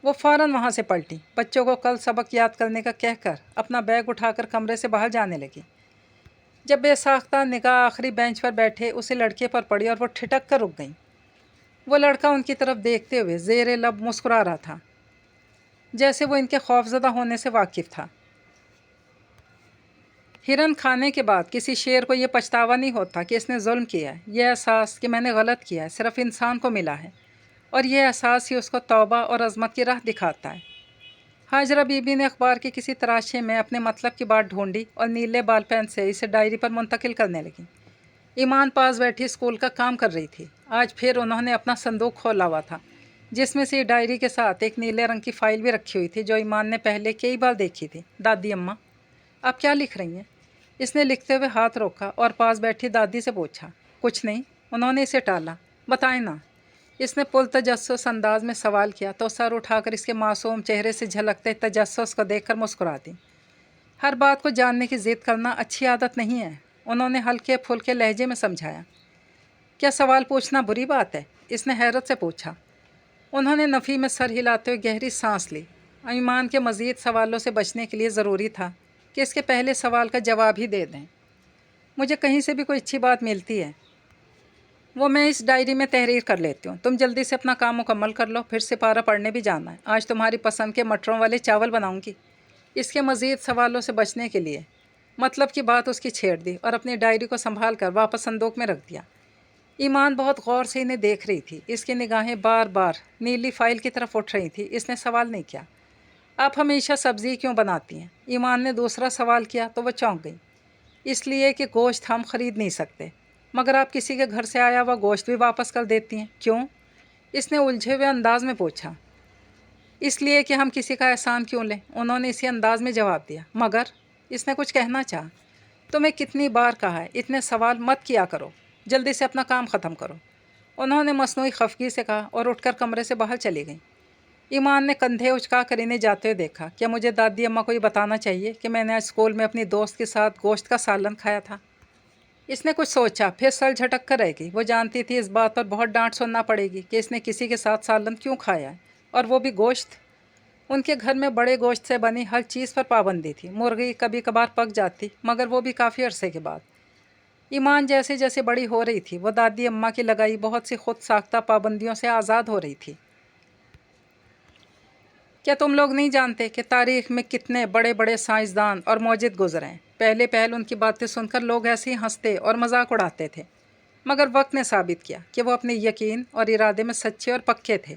وہ فوراً وہاں سے پلٹی، بچوں کو کل سبق یاد کرنے کا کہہ کر اپنا بیگ اٹھا کر کمرے سے باہر جانے لگی۔ جب بے ساختہ نگاہ آخری بینچ پر بیٹھے اسے لڑکے پر پڑی اور وہ ٹھٹک کر رک گئیں۔ وہ لڑکا ان کی طرف دیکھتے ہوئے زیر لب مسکرا رہا تھا، جیسے وہ ان کے خوفزدہ ہونے سے واقف تھا۔ ہرن کھانے کے بعد کسی شیر کو یہ پچھتاوا نہیں ہوتا کہ اس نے ظلم کیا ہے۔ یہ احساس کہ میں نے غلط کیا ہے صرف انسان کو ملا ہے، اور یہ احساس ہی اس کو توبہ اور عظمت کی راہ دکھاتا ہے۔ ہاجرہ بی بی نے اخبار کے کسی تراشے میں اپنے مطلب کی بات ڈھونڈی اور نیلے بال پین سے اسے ڈائری پر منتقل کرنے لگی۔ ایمان پاس بیٹھی اسکول کا کام کر رہی تھی۔ آج پھر انہوں نے اپنا صندوق کھولا ہوا تھا جس میں سے ڈائری کے ساتھ ایک نیلے رنگ کی فائل بھی رکھی ہوئی تھی جو ایمان نے پہلے کئی بار دیکھی تھی۔ دادی اماں، آپ کیا لکھ رہی ہیں؟ اس نے لکھتے ہوئے ہاتھ روکا اور پاس بیٹھی دادی سے پوچھا۔ کچھ نہیں، انہوں نے اسے ٹالا۔ بتائیں نا، اس نے پرتجسس انداز میں سوال کیا تو سر اٹھا کر اس کے معصوم چہرے سے جھلکتے تجسس کو دیکھ کر مسکرا دی۔ ہر بات کو جاننے کی ضد کرنا اچھی عادت نہیں ہے، انہوں نے ہلکے پھلکے لہجے میں سمجھایا۔ کیا سوال پوچھنا بری بات ہے؟ اس نے حیرت سے پوچھا۔ انہوں نے نفی میں سر ہلاتے ہوئے گہری سانس لی۔ ایمان کے مزید سوالوں سے بچنے کے لیے ضروری تھا کہ اس کے پہلے سوال کا جواب ہی دے دیں۔ مجھے کہیں سے بھی کوئی اچھی بات ملتی ہے وہ میں اس ڈائری میں تحریر کر لیتی ہوں۔ تم جلدی سے اپنا کام مکمل کر لو، پھر سپارہ پڑھنے بھی جانا ہے۔ آج تمہاری پسند کے مٹروں والے چاول بناؤں گی۔ اس کے مزید سوالوں سے بچنے کے لیے مطلب کی بات اس کی چھیڑ دی اور اپنی ڈائری کو سنبھال کر واپس صندوق میں رکھ دیا۔ ایمان بہت غور سے انہیں دیکھ رہی تھی، اس کی نگاہیں بار بار نیلی فائل کی طرف اٹھ رہی تھی۔ اس نے سوال نہیں کیا، آپ ہمیشہ سبزی کیوں بناتی ہیں؟ ایمان نے دوسرا سوال کیا تو وہ چونک گئی۔ اس لیے کہ گوشت ہم خرید نہیں سکتے، مگر آپ کسی کے گھر سے آیا ہوا گوشت بھی واپس کر دیتی ہیں، کیوں؟ اس نے الجھے ہوئے انداز میں پوچھا۔ اس لیے کہ ہم کسی کا احسان کیوں لیں، انہوں نے اسی انداز میں جواب دیا۔ مگر اس نے کچھ کہنا چاہا۔ تمہیں کتنی بار کہا ہے اتنے سوال مت کیا کرو، جلدی سے اپنا کام ختم کرو۔ انہوں نے مصنوعی خفگی سے کہا اور اٹھ کر کمرے سے باہر چلی گئیں۔ ایمان نے کندھے اچکا کر انہیں جاتے ہوئے دیکھا۔ کیا مجھے دادی اماں کو یہ بتانا چاہیے کہ میں نے آج اسکول میں اپنی دوست کے ساتھ گوشت کا سالن کھایا تھا؟ اس نے کچھ سوچا، پھر سر جھٹک کر رہ گئی۔ وہ جانتی تھی اس بات پر بہت ڈانٹ سننا پڑے گی کہ اس نے کسی کے ساتھ سالن کیوں کھایا ہے، اور وہ بھی گوشت۔ ان کے گھر میں بڑے گوشت سے بنی ہر چیز پر پابندی تھی۔ مرغی کبھی کبھار پک جاتی، مگر وہ بھی کافی عرصے کے بعد۔ ایمان جیسے جیسے بڑی ہو رہی تھی، وہ دادی اماں کی لگائی بہت سی خود ساختہ پابندیوں سے آزاد ہو رہی تھی۔ کیا تم لوگ نہیں جانتے کہ تاریخ میں کتنے بڑے بڑے سائنسدان اور موجد گزرے ہیں؟ پہلے پہل ان کی باتیں سن کر لوگ ایسے ہی ہنستے اور مذاق اڑاتے تھے، مگر وقت نے ثابت کیا کہ وہ اپنے یقین اور ارادے میں سچے اور پکے تھے۔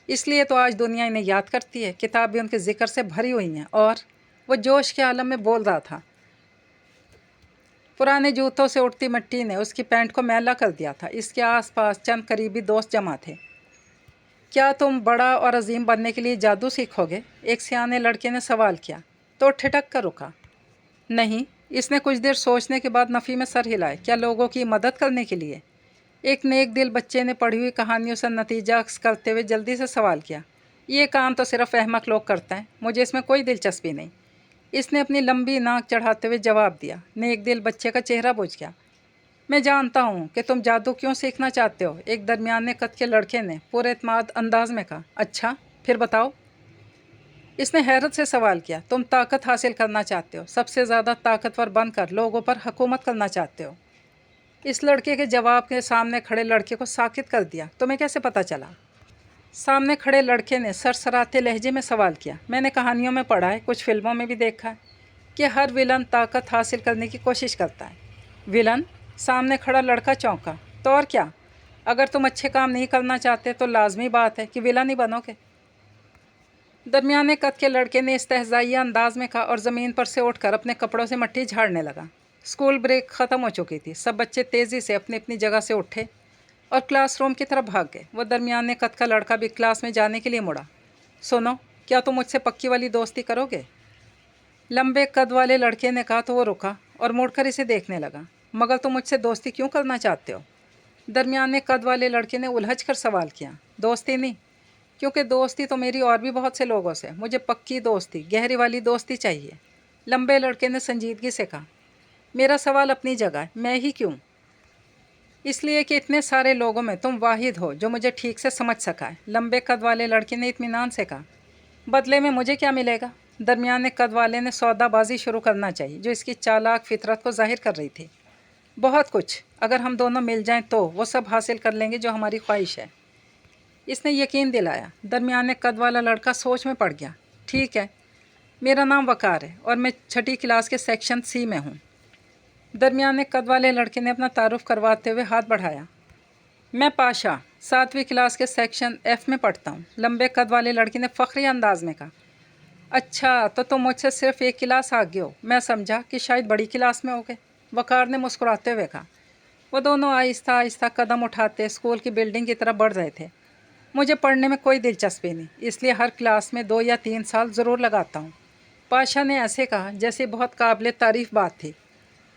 اس لیے تو آج دنیا انہیں یاد کرتی ہے۔ کتابیں ان کے ذکر سے بھری ہوئی ہیں۔ اور وہ جوش کے عالم میں بول رہا تھا۔ پرانے جوتوں سے اٹھتی مٹی نے اس کی پینٹ کو میلا کر دیا تھا۔ اس کے آس پاس چند قریبی دوست جمع تھے۔ کیا تم بڑا اور عظیم بننے کے لیے جادو سیکھو گے؟ ایک سیانے لڑکے نے سوال کیا تو ٹھٹک کر رکا۔ نہیں، اس نے کچھ دیر سوچنے کے بعد نفی میں سر ہلائے۔ کیا لوگوں کی مدد کرنے کے لیے؟ ایک نیک دل بچے نے پڑھی ہوئی کہانیوں سے نتیجہ اخذ کرتے ہوئے جلدی سے سوال کیا۔ یہ کام تو صرف احمق لوگ کرتے ہیں، مجھے اس میں کوئی دلچسپی نہیں۔ اس نے اپنی لمبی ناک چڑھاتے ہوئے جواب دیا۔ نیک دل بچے کا چہرہ بجھ گیا۔ میں جانتا ہوں کہ تم جادو کیوں سیکھنا چاہتے ہو، ایک درمیانے قد کے لڑکے نے پورے اعتماد انداز میں کہا۔ اچھا، پھر بتاؤ۔ اس نے حیرت سے سوال کیا۔ تم طاقت حاصل کرنا چاہتے ہو، سب سے زیادہ طاقتور بن کر لوگوں پر حکومت کرنا چاہتے ہو۔ اس لڑکے کے جواب کے سامنے کھڑے لڑکے کو ساکت کر دیا۔ تمہیں کیسے پتہ چلا؟ سامنے کھڑے لڑکے نے سرسراتے لہجے میں سوال کیا۔ میں نے کہانیوں میں پڑھا ہے، کچھ فلموں میں بھی دیکھا ہے کہ ہر ویلن طاقت حاصل کرنے کی کوشش کرتا ہے۔ ویلن؟ سامنے کھڑا لڑکا چونکا۔ تو اور کیا؟ اگر تم اچھے کام نہیں کرنا چاہتے تو لازمی بات ہے کہ ویلن ہی بنو گے۔ درمیانے قد کے لڑکے نے استہزائیہ انداز میں کہا اور زمین پر سے اٹھ کر اپنے کپڑوں سے مٹی جھاڑنے لگا۔ اسکول بریک ختم ہو چکی تھی۔ سب بچے تیزی سے اپنی اپنی جگہ سے اٹھے اور کلاس روم کی طرف بھاگ گئے۔ وہ درمیانے قد کا لڑکا بھی کلاس میں جانے کے لیے مڑا۔ سنو، کیا تم مجھ سے پکی والی دوستی کرو گے؟ لمبے قد والے لڑکے نے کہا تو وہ رکا اور مڑ کر اسے دیکھنے لگا۔ مگر تم مجھ سے دوستی کیوں کرنا چاہتے ہو؟ درمیانے قد والے لڑکے نے الجھ کر سوال کیا۔ دوستی نہیں، کیونکہ دوستی تو میری اور بھی بہت سے لوگوں سے، مجھے پکی دوستی، گہری والی دوستی چاہیے۔ لمبے لڑکے نے سنجیدگی سے کہا۔ میرا سوال اپنی جگہ ہے، میں ہی کیوں؟ اس لیے کہ اتنے سارے لوگوں میں تم واحد ہو جو مجھے ٹھیک سے سمجھ سکا ہے۔ لمبے قد والے لڑکے نے اطمینان سے کہا۔ بدلے میں مجھے کیا ملے گا؟ درمیانے قد والے نے سودا بازی شروع کرنا چاہیے جو اس کی چالاک فطرت کو ظاہر کر رہی تھی۔ بہت کچھ، اگر ہم دونوں مل جائیں تو وہ سب حاصل کر لیں گے جو ہماری خواہش ہے۔ اس نے یقین دلایا۔ درمیانے قد والا لڑکا سوچ میں پڑ گیا۔ ٹھیک ہے، میرا نام وقار ہے اور میں 6ٹھی کلاس کے سیکشن سی میں ہوں۔ درمیانے قد والے لڑکے نے اپنا تعارف کرواتے ہوئے ہاتھ بڑھایا۔ میں پاشا 7ویں کلاس کے سیکشن ایف میں پڑھتا ہوں۔ لمبے قد والے لڑکے نے فخری انداز میں کہا۔ اچھا، تو تم مجھ سے صرف ایک کلاس آگے ہو، میں سمجھا کہ شاید بڑی کلاس میں ہوگے، وقار نے مسکراتے ہوئے کہا۔ وہ دونوں آہستہ آہستہ قدم اٹھاتے اسکول کی بلڈنگ کی طرف بڑھ رہے تھے۔ مجھے پڑھنے میں کوئی دلچسپی نہیں، اس لیے ہر کلاس میں 2 یا 3 سال ضرور لگاتا ہوں، پاشا نے ایسے کہا جیسے بہت قابل تعریف بات تھی۔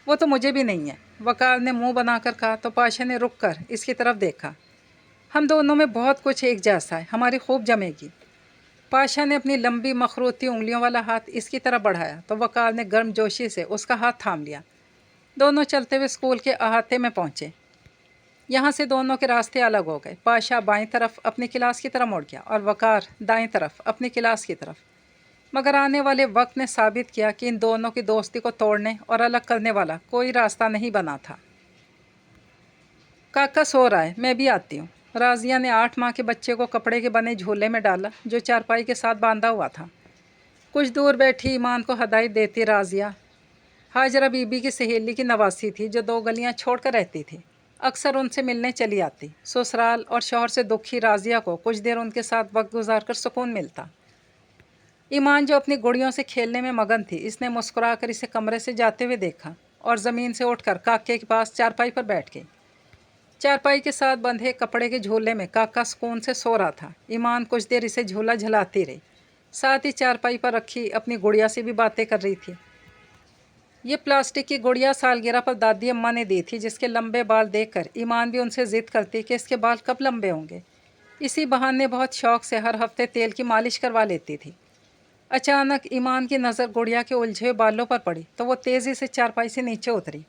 وہ تو مجھے بھی نہیں ہے، وقار نے منہ بنا کر کہا تو پاشا نے رک کر اس کی طرف دیکھا۔ ہم دونوں میں بہت کچھ ایک جیسا ہے، ہماری خوب جمے گی۔ پاشا نے اپنی لمبی مخروطی انگلیوں والا ہاتھ اس کی طرف بڑھایا تو وقار نے گرم جوشی سے اس کا ہاتھ تھام لیا۔ دونوں چلتے ہوئے اسکول کے احاطے میں پہنچے۔ یہاں سے دونوں کے راستے الگ ہو گئے۔ پاشا بائیں طرف اپنی کلاس کی طرف مڑ گیا اور وقار دائیں طرف اپنی کلاس کی طرف۔ مگر آنے والے وقت نے ثابت کیا کہ ان دونوں کی دوستی کو توڑنے اور الگ کرنے والا کوئی راستہ نہیں بنا تھا۔ کاکا سو رہا ہے، میں بھی آتی ہوں۔ راضیہ نے 8 ماہ کے بچے کو کپڑے کے بنے جھولے میں ڈالا جو چارپائی کے ساتھ باندھا ہوا تھا۔ کچھ دور بیٹھی ایمان کو ہدایت دیتی راضیہ ہاجرہ بی بی کی سہیلی کی نواسی تھی جو 2 گلیاں چھوڑ کر رہتی تھی۔ اکثر ان سے ملنے چلی آتی۔ سسرال اور شوہر سے دکھی راضیہ کو کچھ دیر ان کے ساتھ وقت گزار کر سکون ملتا۔ ایمان جو اپنی گڑیوں سے کھیلنے میں مگن تھی، اس نے مسکرا کر اسے کمرے سے جاتے ہوئے دیکھا اور زمین سے اٹھ کر کاکے کے پاس چارپائی پر بیٹھ گئی۔ چارپائی کے ساتھ بندھے کپڑے کے جھولے میں کاکا سکون سے سو رہا تھا۔ ایمان کچھ دیر اسے جھولا جھلاتی رہی، ساتھ ہی چارپائی پر رکھی اپنی گڑیا سے بھی باتیں کر رہی تھی۔ یہ پلاسٹک کی گڑیا سالگرہ پر دادی اماں نے دی تھی، جس کے لمبے بال دیکھ کر ایمان بھی ان سے ضد کرتی کہ اس کے بال کب لمبے ہوں گے۔ اسی بہانے بہت شوق سے ہر ہفتے تیل کی مالش کروا لیتی تھی۔ اچانک ایمان کی نظر گڑیا کے الجھے ہوئے بالوں پر پڑی تو وہ تیزی سے چارپائی سے نیچے اتری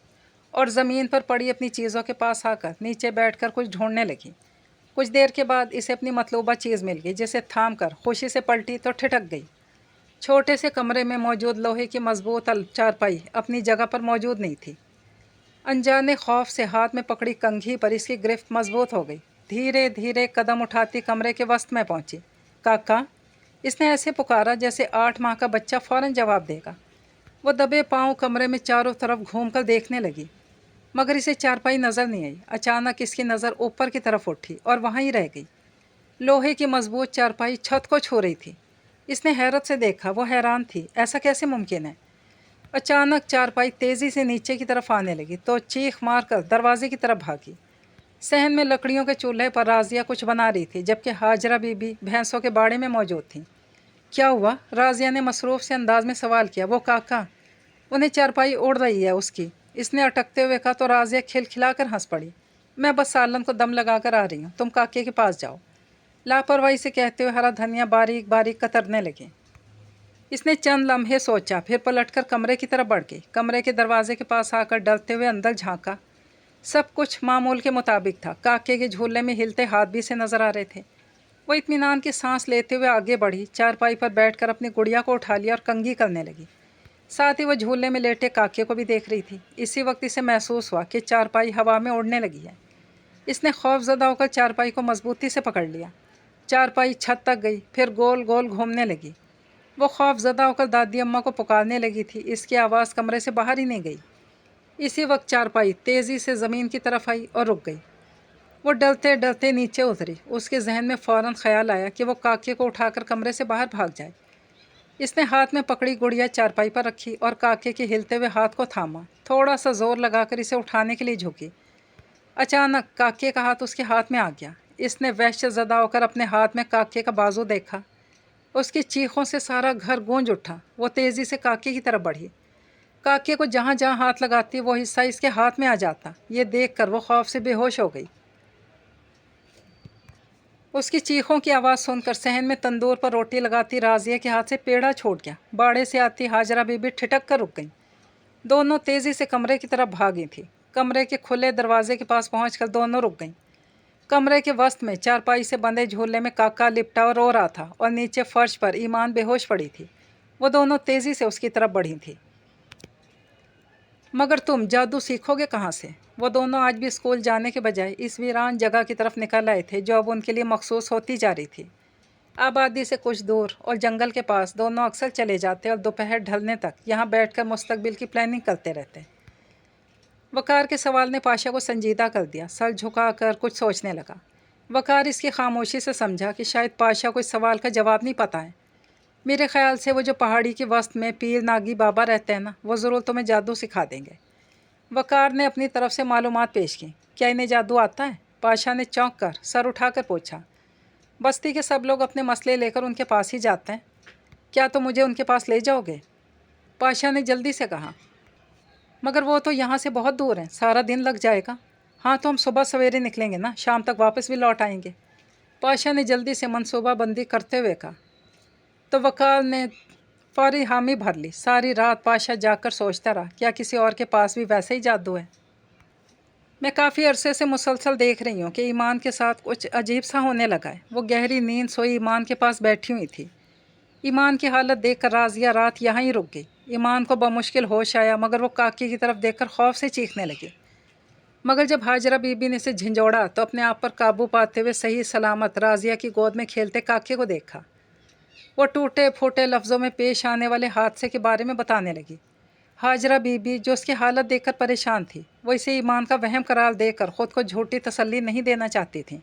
اور زمین پر پڑی اپنی چیزوں کے پاس آ کر نیچے بیٹھ کر کچھ ڈھونڈنے لگی۔ کچھ دیر کے بعد اسے اپنی مطلوبہ چیز مل گئی، جسے تھام کر خوشی سے پلٹی تو ٹھٹک گئی۔ چھوٹے سے کمرے میں موجود لوہے کی مضبوط چارپائی اپنی جگہ پر موجود نہیں تھی۔ انجانے خوف سے ہاتھ میں پکڑی کنگھی پر اس کی گرفت مضبوط ہو گئی۔ دھیرے دھیرے قدم اٹھاتی کمرے کے وسط میں پہنچی۔ کاکا، اس نے ایسے پکارا جیسے 8 ماہ کا بچہ فوراً جواب دے گا۔ وہ دبے پاؤں کمرے میں چاروں طرف گھوم کر دیکھنے لگی، مگر اسے چارپائی نظر نہیں آئی۔ اچانک اس کی نظر اوپر کی طرف اٹھی اور وہیں ہی رہ گئی۔ لوہے کی مضبوط چارپائی چھت کو چھو رہی تھی۔ اس نے حیرت سے دیکھا، وہ حیران تھی، ایسا کیسے ممکن ہے؟ اچانک چارپائی تیزی سے نیچے کی طرف آنے لگی تو چیخ مار کر دروازے کی طرف بھاگی۔ صحن میں لکڑیوں کے چولہے پر راضیہ کچھ بنا رہی تھی، جبکہ ہاجرہ بی بی بھینسوں کے باڑے میں موجود تھیں۔ کیا ہوا؟ راضیہ نے مصروف سے انداز میں سوال کیا۔ وہ کاکا، انہیں چارپائی اڑ رہی ہے اس کی، اس نے اٹکتے ہوئے کہا تو راضیہ کھلکھلا کر ہنس پڑی۔ میں بس سالن کو دم لگا کر آ رہی ہوں، تم کاکے کے پاس جاؤ، لاپرواہی سے کہتے ہوئے ہرا دھنیا باریک باریک کترنے لگے۔ اس نے چند لمحے سوچا، پھر پلٹ کر کمرے کی طرف بڑھ گئی۔ کمرے کے دروازے کے پاس آ کر ڈرتے ہوئے اندر جھانکا۔ سب کچھ معمول کے مطابق تھا۔ کاکے کے جھولے میں ہلتے ہاتھ بھی سے نظر آ رہے تھے۔ وہ اطمینان کی سانس لیتے ہوئے آگے بڑھی، چارپائی پر بیٹھ کر اپنی گڑیا کو اٹھا لیا اور کنگھی کرنے لگی۔ ساتھ ہی وہ جھولے میں لیٹے کاکے کو بھی دیکھ رہی تھی۔ اسی وقت اسے محسوس ہوا کہ چارپائی ہوا میں اڑنے لگی ہے۔ اس نے خوف زدہ ہو کر چارپائی کو مضبوطی سے پکڑ لیا۔ چارپائی چھت تک گئی، پھر گول گول گھومنے لگی۔ وہ خوف زدہ ہو کر دادی اماں کو پکارنے لگی تھی، اس کی آواز کمرے سے باہر ہی نہیں گئی۔ اسی وقت چارپائی تیزی سے زمین کی طرف آئی اور رک گئی۔ وہ ڈرتے ڈرتے نیچے اتری۔ اس کے ذہن میں فوراً خیال آیا کہ وہ کاکے کو اٹھا کر کمرے سے باہر بھاگ جائے۔ اس نے ہاتھ میں پکڑی گڑیا چارپائی پر رکھی اور کاکے کے ہلتے ہوئے ہاتھ کو تھاما، تھوڑا سا زور لگا کر اسے اٹھانے کے لیے جھکی۔ اچانک کاکے کا ہاتھ اس کے ہاتھ میں آ گیا۔ اس نے وحشت زدہ ہو کر اپنے ہاتھ میں کاکے کا بازو دیکھا۔ اس کی چیخوں سے سارا گھر گونج اٹھا۔ وہ تیزی سے کاکے کی طرف بڑھی۔ کاکے کو جہاں جہاں ہاتھ لگاتی وہ حصہ اس کے ہاتھ میں آ جاتا۔ یہ دیکھ کر وہ خوف سے بے ہوش ہو گئی۔ اس کی چیخوں کی آواز سن کر صحن میں تندور پر روٹی لگاتی راضیہ کے ہاتھ سے پیڑا چھوٹ گیا۔ باڑے سے آتی ہاجرہ بی بی ٹھٹک کر رک گئیں۔ دونوں تیزی سے کمرے کی طرف بھاگی تھیں۔ کمرے کے کھلے دروازے کے پاس پہنچ کر دونوں رک گئیں۔ کمرے کے وسط میں چارپائی سے بندھے جھولے میں کاکا لپٹا اور رو رہا تھا اور نیچے فرش پر ایمان بے ہوش پڑی تھی۔ وہ دونوں تیزی سے اس کی طرف بڑھی تھیں۔ مگر تم جادو سیکھو گے کہاں سے؟ وہ دونوں آج بھی اسکول جانے کے بجائے اس ویران جگہ کی طرف نکل آئے تھے جو اب ان کے لیے مخصوص ہوتی جا رہی تھی۔ آبادی سے کچھ دور اور جنگل کے پاس دونوں اکثر چلے جاتے اور دوپہر ڈھلنے تک یہاں بیٹھ کر مستقبل کی پلاننگ کرتے رہتے۔ وقار کے سوال نے پاشا کو سنجیدہ کر دیا۔ سر جھکا کر کچھ سوچنے لگا۔ وقار اس کی خاموشی سے سمجھا کہ شاید پاشا کو اس سوال کا جواب نہیں پتہ ہے۔ میرے خیال سے وہ جو پہاڑی کے وسط میں پیر ناگی بابا رہتے ہیں نا، وہ ضرور تمہیں جادو سکھا دیں گے۔ وقار نے اپنی طرف سے معلومات پیش کی۔ کیا انہیں جادو آتا ہے؟ پاشا نے چونک کر سر اٹھا کر پوچھا۔ بستی کے سب لوگ اپنے مسئلے لے کر ان کے پاس ہی جاتے ہیں، کیا تم مجھے ان کے پاس لے جاؤ گے؟ پاشا نے جلدی سے کہا۔ مگر وہ تو یہاں سے بہت دور ہیں، سارا دن لگ جائے گا۔ ہاں تو ہم صبح سویرے نکلیں گے نا، شام تک واپس بھی لوٹ آئیں گے، پاشا نے جلدی سے منصوبہ بندی کرتے ہوئے کہا۔ تو وقار نے فوری حامی بھر لی۔ ساری رات پاشا جاگ کر سوچتا رہا، کیا کسی اور کے پاس بھی ویسے ہی جادو ہے؟ میں کافی عرصے سے مسلسل دیکھ رہی ہوں کہ ایمان کے ساتھ کچھ عجیب سا ہونے لگا ہے۔ وہ گہری نیند سوئی ایمان کے پاس بیٹھی ہوئی تھی۔ ایمان کی حالت دیکھ کر راضیہ رات یہاں ہی رک گئی۔ ایمان کو بمشکل ہوش آیا، مگر وہ کاکی کی طرف دیکھ کر خوف سے چیخنے لگی۔ مگر جب ہاجرہ بی بی نے اسے جھنجھوڑا تو اپنے آپ پر قابو پاتے ہوئے صحیح سلامت راضیہ کی گود میں کھیلتے کاکے کو دیکھا۔ وہ ٹوٹے پھوٹے لفظوں میں پیش آنے والے حادثے کے بارے میں بتانے لگی۔ ہاجرہ بی بی جو اس کی حالت دیکھ کر پریشان تھی، وہ اسے ایمان کا وہم قرار دے کر خود کو جھوٹی تسلی نہیں دینا چاہتی تھیں۔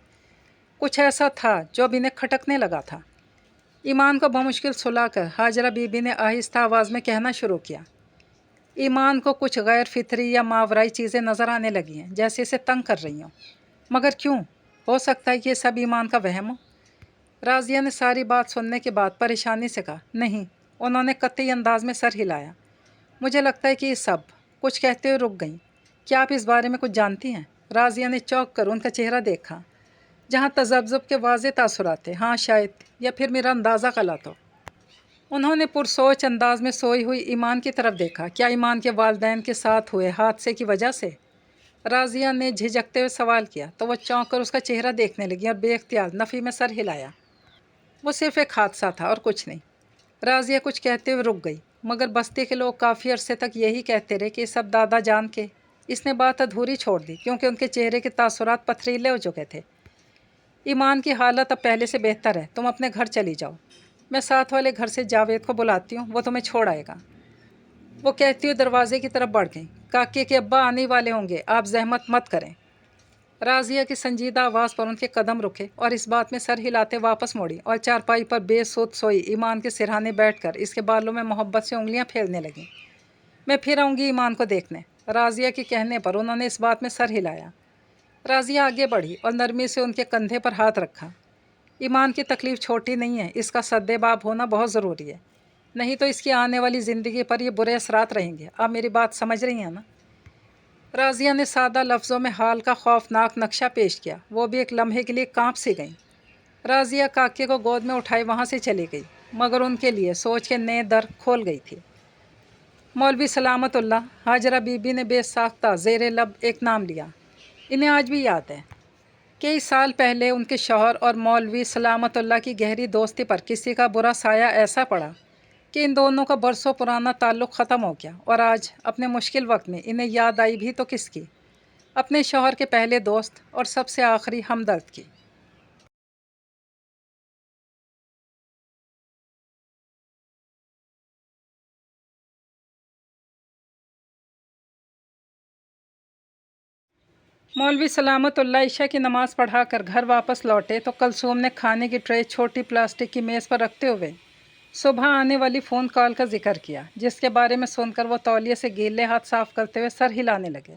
کچھ ایسا تھا جو اب انہیں کھٹکنے لگا تھا۔ ایمان کو بمشکل سلا کر ہاجرہ بی بی نے آہستہ آواز میں کہنا شروع کیا۔ ایمان کو کچھ غیر فطری یا ماورائی چیزیں نظر آنے لگی ہیں، جیسے اسے تنگ کر رہی ہوں۔ مگر کیوں؟ ہو سکتا ہے کہ یہ سب ایمان کا وہم ہو۔ راضیہ نے ساری بات سننے کے بعد پریشانی سے کہا۔ نہیں، انہوں نے قطعی انداز میں سر ہلایا۔ مجھے لگتا ہے کہ یہ سب کچھ کہتے ہوئے رک گئیں۔ کیا آپ اس بارے میں کچھ جانتی ہیں؟ راضیہ نے چونک کر ان کا چہرہ دیکھا جہاں تذبذب کے واضح تاثرات تھے۔ ہاں شاید، یا پھر میرا اندازہ غلط ہو۔ انہوں نے پرسوچ انداز میں سوئی ہوئی ایمان کی طرف دیکھا۔ کیا ایمان کے والدین کے ساتھ ہوئے حادثے کی وجہ سے؟ راضیہ نے جھجکتے ہوئے سوال کیا تو وہ چونک کر اس کا چہرہ دیکھنے لگی اور بے اختیار نفی میں سر ہلایا۔ وہ صرف ایک حادثہ تھا اور کچھ نہیں۔ راضیہ کچھ کہتے ہوئے رک گئی، مگر بستی کے لوگ کافی عرصے تک یہی کہتے رہے کہ یہ سب دادا جان کے۔ اس نے بات ادھوری چھوڑ دی کیونکہ ان کے چہرے کے تاثرات پتھریلے ہو چکے تھے۔ ایمان کی حالت اب پہلے سے بہتر ہے، تم اپنے گھر چلی جاؤ، میں ساتھ والے گھر سے جاوید کو بلاتی ہوں، وہ تمہیں چھوڑ آئے گا۔ وہ کہتی ہوئے دروازے کی طرف بڑھ گئیں۔ کاکے کے ابا آنے والے ہوں گے، آپ زحمت مت کریں۔ راضیہ کی سنجیدہ آواز پر ان کے قدم رکے اور اس بات میں سر ہلاتے واپس موڑی اور چارپائی پر بے سود سوئی ایمان کے سرہانے بیٹھ کر اس کے بالوں میں محبت سے انگلیاں پھیرنے لگیں۔ میں پھر آؤں گی ایمان کو دیکھنے۔ راضیہ کے کہنے پر انہوں نے اس بات میں سر ہلایا۔ راضیہ آگے بڑھی اور نرمی سے ان کے کندھے پر ہاتھ رکھا۔ ایمان کی تکلیف چھوٹی نہیں ہے، اس کا سدباب ہونا بہت ضروری ہے، نہیں تو اس کی آنے والی زندگی پر یہ برے اثرات رہیں گے۔ آپ میری بات سمجھ رہی ہیں نا؟ راضیہ نے سادہ لفظوں میں حال کا خوفناک نقشہ پیش کیا۔ وہ بھی ایک لمحے کے لیے کانپ سی گئیں۔ راضیہ کاکے کو گود میں اٹھائے وہاں سے چلی گئی، مگر ان کے لیے سوچ کے نئے در کھول گئی تھی۔ مولوی سلامت اللہ، ہاجرہ بی بی نے بے ساختہ زیر لب ایک نام لیا۔ انہیں آج بھی یاد ہے۔ کئی سال پہلے ان کے شوہر اور مولوی سلامت اللہ کی گہری دوستی پر کسی کا برا سایہ ایسا پڑا کہ ان دونوں کا برسوں پرانا تعلق ختم ہو گیا، اور آج اپنے مشکل وقت میں انہیں یاد آئی بھی تو کس کی؟ اپنے شوہر کے پہلے دوست اور سب سے آخری ہمدرد کی۔ مولوی سلامت اللہ عشاء کی نماز پڑھا کر گھر واپس لوٹے تو کلثوم نے کھانے کی ٹرے چھوٹی پلاسٹک کی میز پر رکھتے ہوئے صبح آنے والی فون کال کا ذکر کیا، جس کے بارے میں سن کر وہ تولیے سے گیلے ہاتھ صاف کرتے ہوئے سر ہلانے لگے۔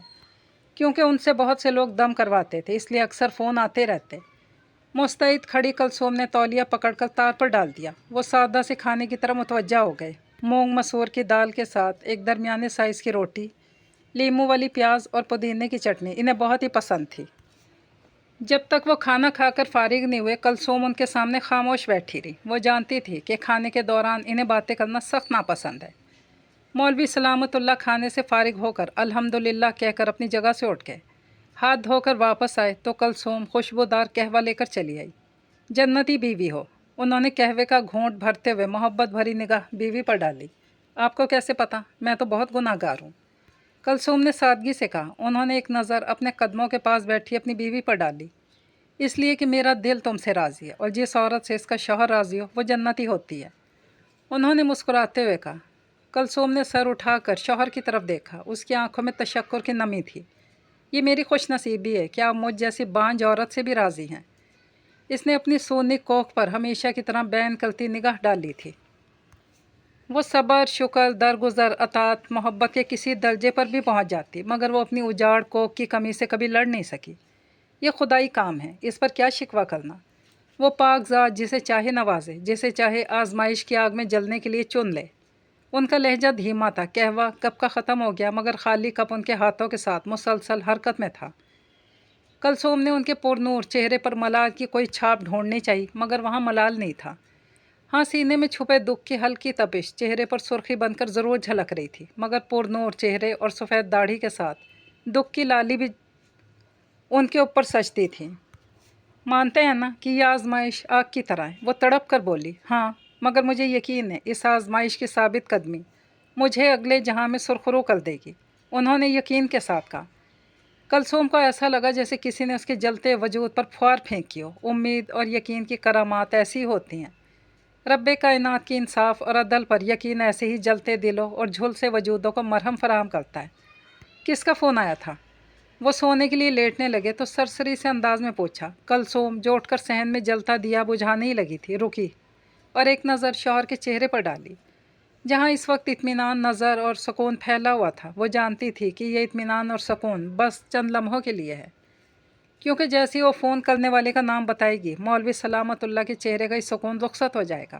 کیونکہ ان سے بہت سے لوگ دم کرواتے تھے، اس لیے اکثر فون آتے رہتے۔ مستعد کھڑی کلثوم نے تولیہ پکڑ کر تار پر ڈال دیا۔ وہ سادہ سے کھانے کی طرف متوجہ ہو گئے۔ مونگ مسور کی دال کے ساتھ ایک درمیانے سائز کی روٹی، لیموں والی پیاز اور پودینے کی چٹنی انہیں بہت ہی پسند تھی۔ جب تک وہ کھانا کھا کر فارغ نہیں ہوئے، کلثوم ان کے سامنے خاموش بیٹھی رہی۔ وہ جانتی تھی کہ کھانے کے دوران انہیں باتیں کرنا سخت ناپسند ہے۔ مولوی سلامت اللہ کھانے سے فارغ ہو کر الحمدللہ کہہ کر اپنی جگہ سے اٹھ گئے۔ ہاتھ دھو کر واپس آئے تو کلثوم خوشبودار قہوہ لے کر چلی آئی۔ جنتی بیوی ہو، انہوں نے قہوے کا گھونٹ بھرتے ہوئے محبت بھری نگاہ بیوی پر ڈالی۔ آپ کو کیسے پتہ؟ میں تو بہت گناہ گار ہوں، کلثوم نے سادگی سے کہا۔ انہوں نے ایک نظر اپنے قدموں کے پاس بیٹھی اپنی بیوی پر ڈالی۔ اس لیے کہ میرا دل تم سے راضی ہے، اور جس عورت سے اس کا شوہر راضی ہو وہ جنتی ہوتی ہے، انہوں نے مسکراتے ہوئے کہا۔ کلثوم نے سر اٹھا کر شوہر کی طرف دیکھا۔ اس کی آنکھوں میں تشکر کی نمی تھی۔ یہ میری خوش نصیبی ہے کہ آپ مجھ جیسی بانجھ عورت سے بھی راضی ہیں۔ اس نے اپنی سونی کوکھ پر ہمیشہ کی طرح بین کرتی نگاہ ڈالی تھی۔ وہ صبر، شکر، درگزر، اطاعت، محبت کے کسی درجے پر بھی پہنچ جاتی، مگر وہ اپنی اجاڑ کوکھ کی کمی سے کبھی لڑ نہیں سکی۔ یہ خدائی کام ہے، اس پر کیا شکوہ کرنا۔ وہ پاک ذات جسے چاہے نوازے، جسے چاہے آزمائش کی آگ میں جلنے کے لیے چن لے۔ ان کا لہجہ دھیما تھا۔ قہوہ کپ کا ختم ہو گیا، مگر خالی کپ ان کے ہاتھوں کے ساتھ مسلسل حرکت میں تھا۔ کلثوم نے ان کے پرنور چہرے پر ملال کی کوئی چھاپ ڈھونڈنی چاہی، مگر وہاں ملال نہیں تھا۔ ہاں، سینے میں چھپے دکھ کی ہلکی تپش چہرے پر سرخی بن کر ضرور جھلک رہی تھی، مگر پرنور چہرے اور سفید داڑھی کے ساتھ دکھ کی لالی بھی ان کے اوپر سجتی تھی۔ مانتے ہیں نا کہ یہ آزمائش آگ کی طرح ہے؟ وہ تڑپ کر بولی۔ ہاں، مگر مجھے یقین ہے اس آزمائش کی ثابت قدمی مجھے اگلے جہاں میں سرخرو کر دے گی، انہوں نے یقین کے ساتھ کہا۔ کلثوم کو ایسا لگا جیسے کسی نے اس کے جلتے وجود پر پھوار پھینکی ہو۔ امید اور یقین کی کرامات ایسی ہوتی ہیں۔ رب کائنات کی انصاف اور عدل پر یقین ایسے ہی جلتے دلوں اور جھلسے وجودوں کو مرہم فراہم کرتا ہے۔ کس کا فون آیا تھا؟ وہ سونے کے لیے لیٹنے لگے تو سرسری سے انداز میں پوچھا۔ کلثوم جو اٹھ کر صحن میں جلتا دیا بجھانے ہی لگی تھی، رکی اور ایک نظر شوہر کے چہرے پر ڈالی، جہاں اس وقت اطمینان نظر اور سکون پھیلا ہوا تھا۔ وہ جانتی تھی کہ یہ اطمینان اور سکون بس چند لمحوں کے لیے ہے، کیونکہ جیسے وہ فون کرنے والے کا نام بتائے گی، مولوی سلامت اللہ کے چہرے کا ہی سکون رخصت ہو جائے گا۔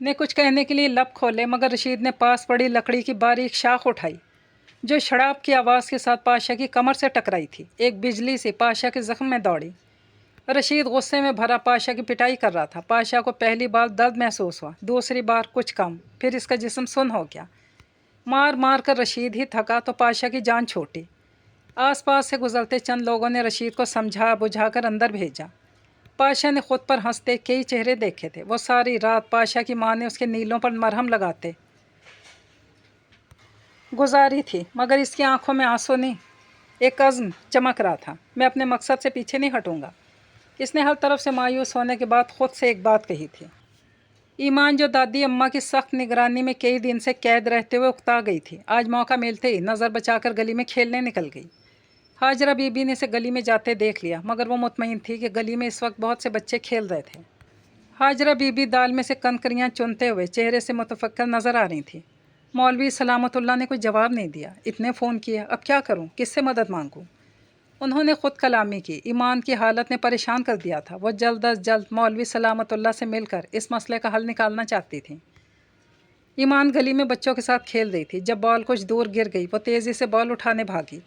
نے کچھ کہنے کے لیے لب کھولے مگر رشید نے پاس پڑی لکڑی کی باریک شاخ اٹھائی جو شڑاب کی آواز کے ساتھ پاشا کی کمر سے ٹکرائی تھی۔ ایک بجلی سے پاشا کے زخم میں دوڑی۔ رشید غصے میں بھرا پاشا کی پٹائی کر رہا تھا۔ پاشا کو پہلی بار درد محسوس ہوا، دوسری بار کچھ کم، پھر اس کا جسم سن ہو گیا۔ مار مار کر رشید ہی تھکا تو پاشا کی جان چھوٹی۔ آس پاس سے گزرتے چند لوگوں نے رشید کو سمجھا بجھا کر اندر بھیجا۔ پاشا نے خود پر ہنستے کئی چہرے دیکھے تھے۔ وہ ساری رات پاشا کی ماں نے اس کے نیلوں پر مرہم لگاتے گزاری تھی مگر اس کی آنکھوں میں آنسو نہیں، ایک عزم چمک رہا تھا۔ میں اپنے مقصد سے پیچھے نہیں ہٹوں گا۔ اس نے ہر طرف سے مایوس ہونے کے بعد خود سے ایک بات کہی تھی۔ ایمان جو دادی اماں کی سخت نگرانی میں کئی دن سے قید رہتے ہوئے اکتا گئی تھی، آج موقع ملتے ہی نظر بچا کر گلی میں کھیلنے نکل گئی۔ ہاجرہ بی بی نے اسے گلی میں جاتے دیکھ لیا مگر وہ مطمئن تھی کہ گلی میں اس وقت بہت سے بچے کھیل رہے تھے۔ ہاجرہ بی بی دال میں سے کنکریاں چنتے ہوئے چہرے سے متفکر نظر آ رہی تھی۔ مولوی سلامت اللہ نے کوئی جواب نہیں دیا۔ اتنے فون کیا، اب کیا کروں، کس سے مدد مانگوں؟ انہوں نے خود کلامی کی۔ ایمان کی حالت نے پریشان کر دیا تھا۔ وہ جلد از جلد مولوی سلامت اللہ سے مل کر اس مسئلے کا حل نکالنا چاہتی تھی۔ ایمان گلی میں بچوں کے ساتھ کھیل رہی تھی۔ جب بال کچھ دور گر گئی وہ تیزی سے بال اٹھانے بھاگی۔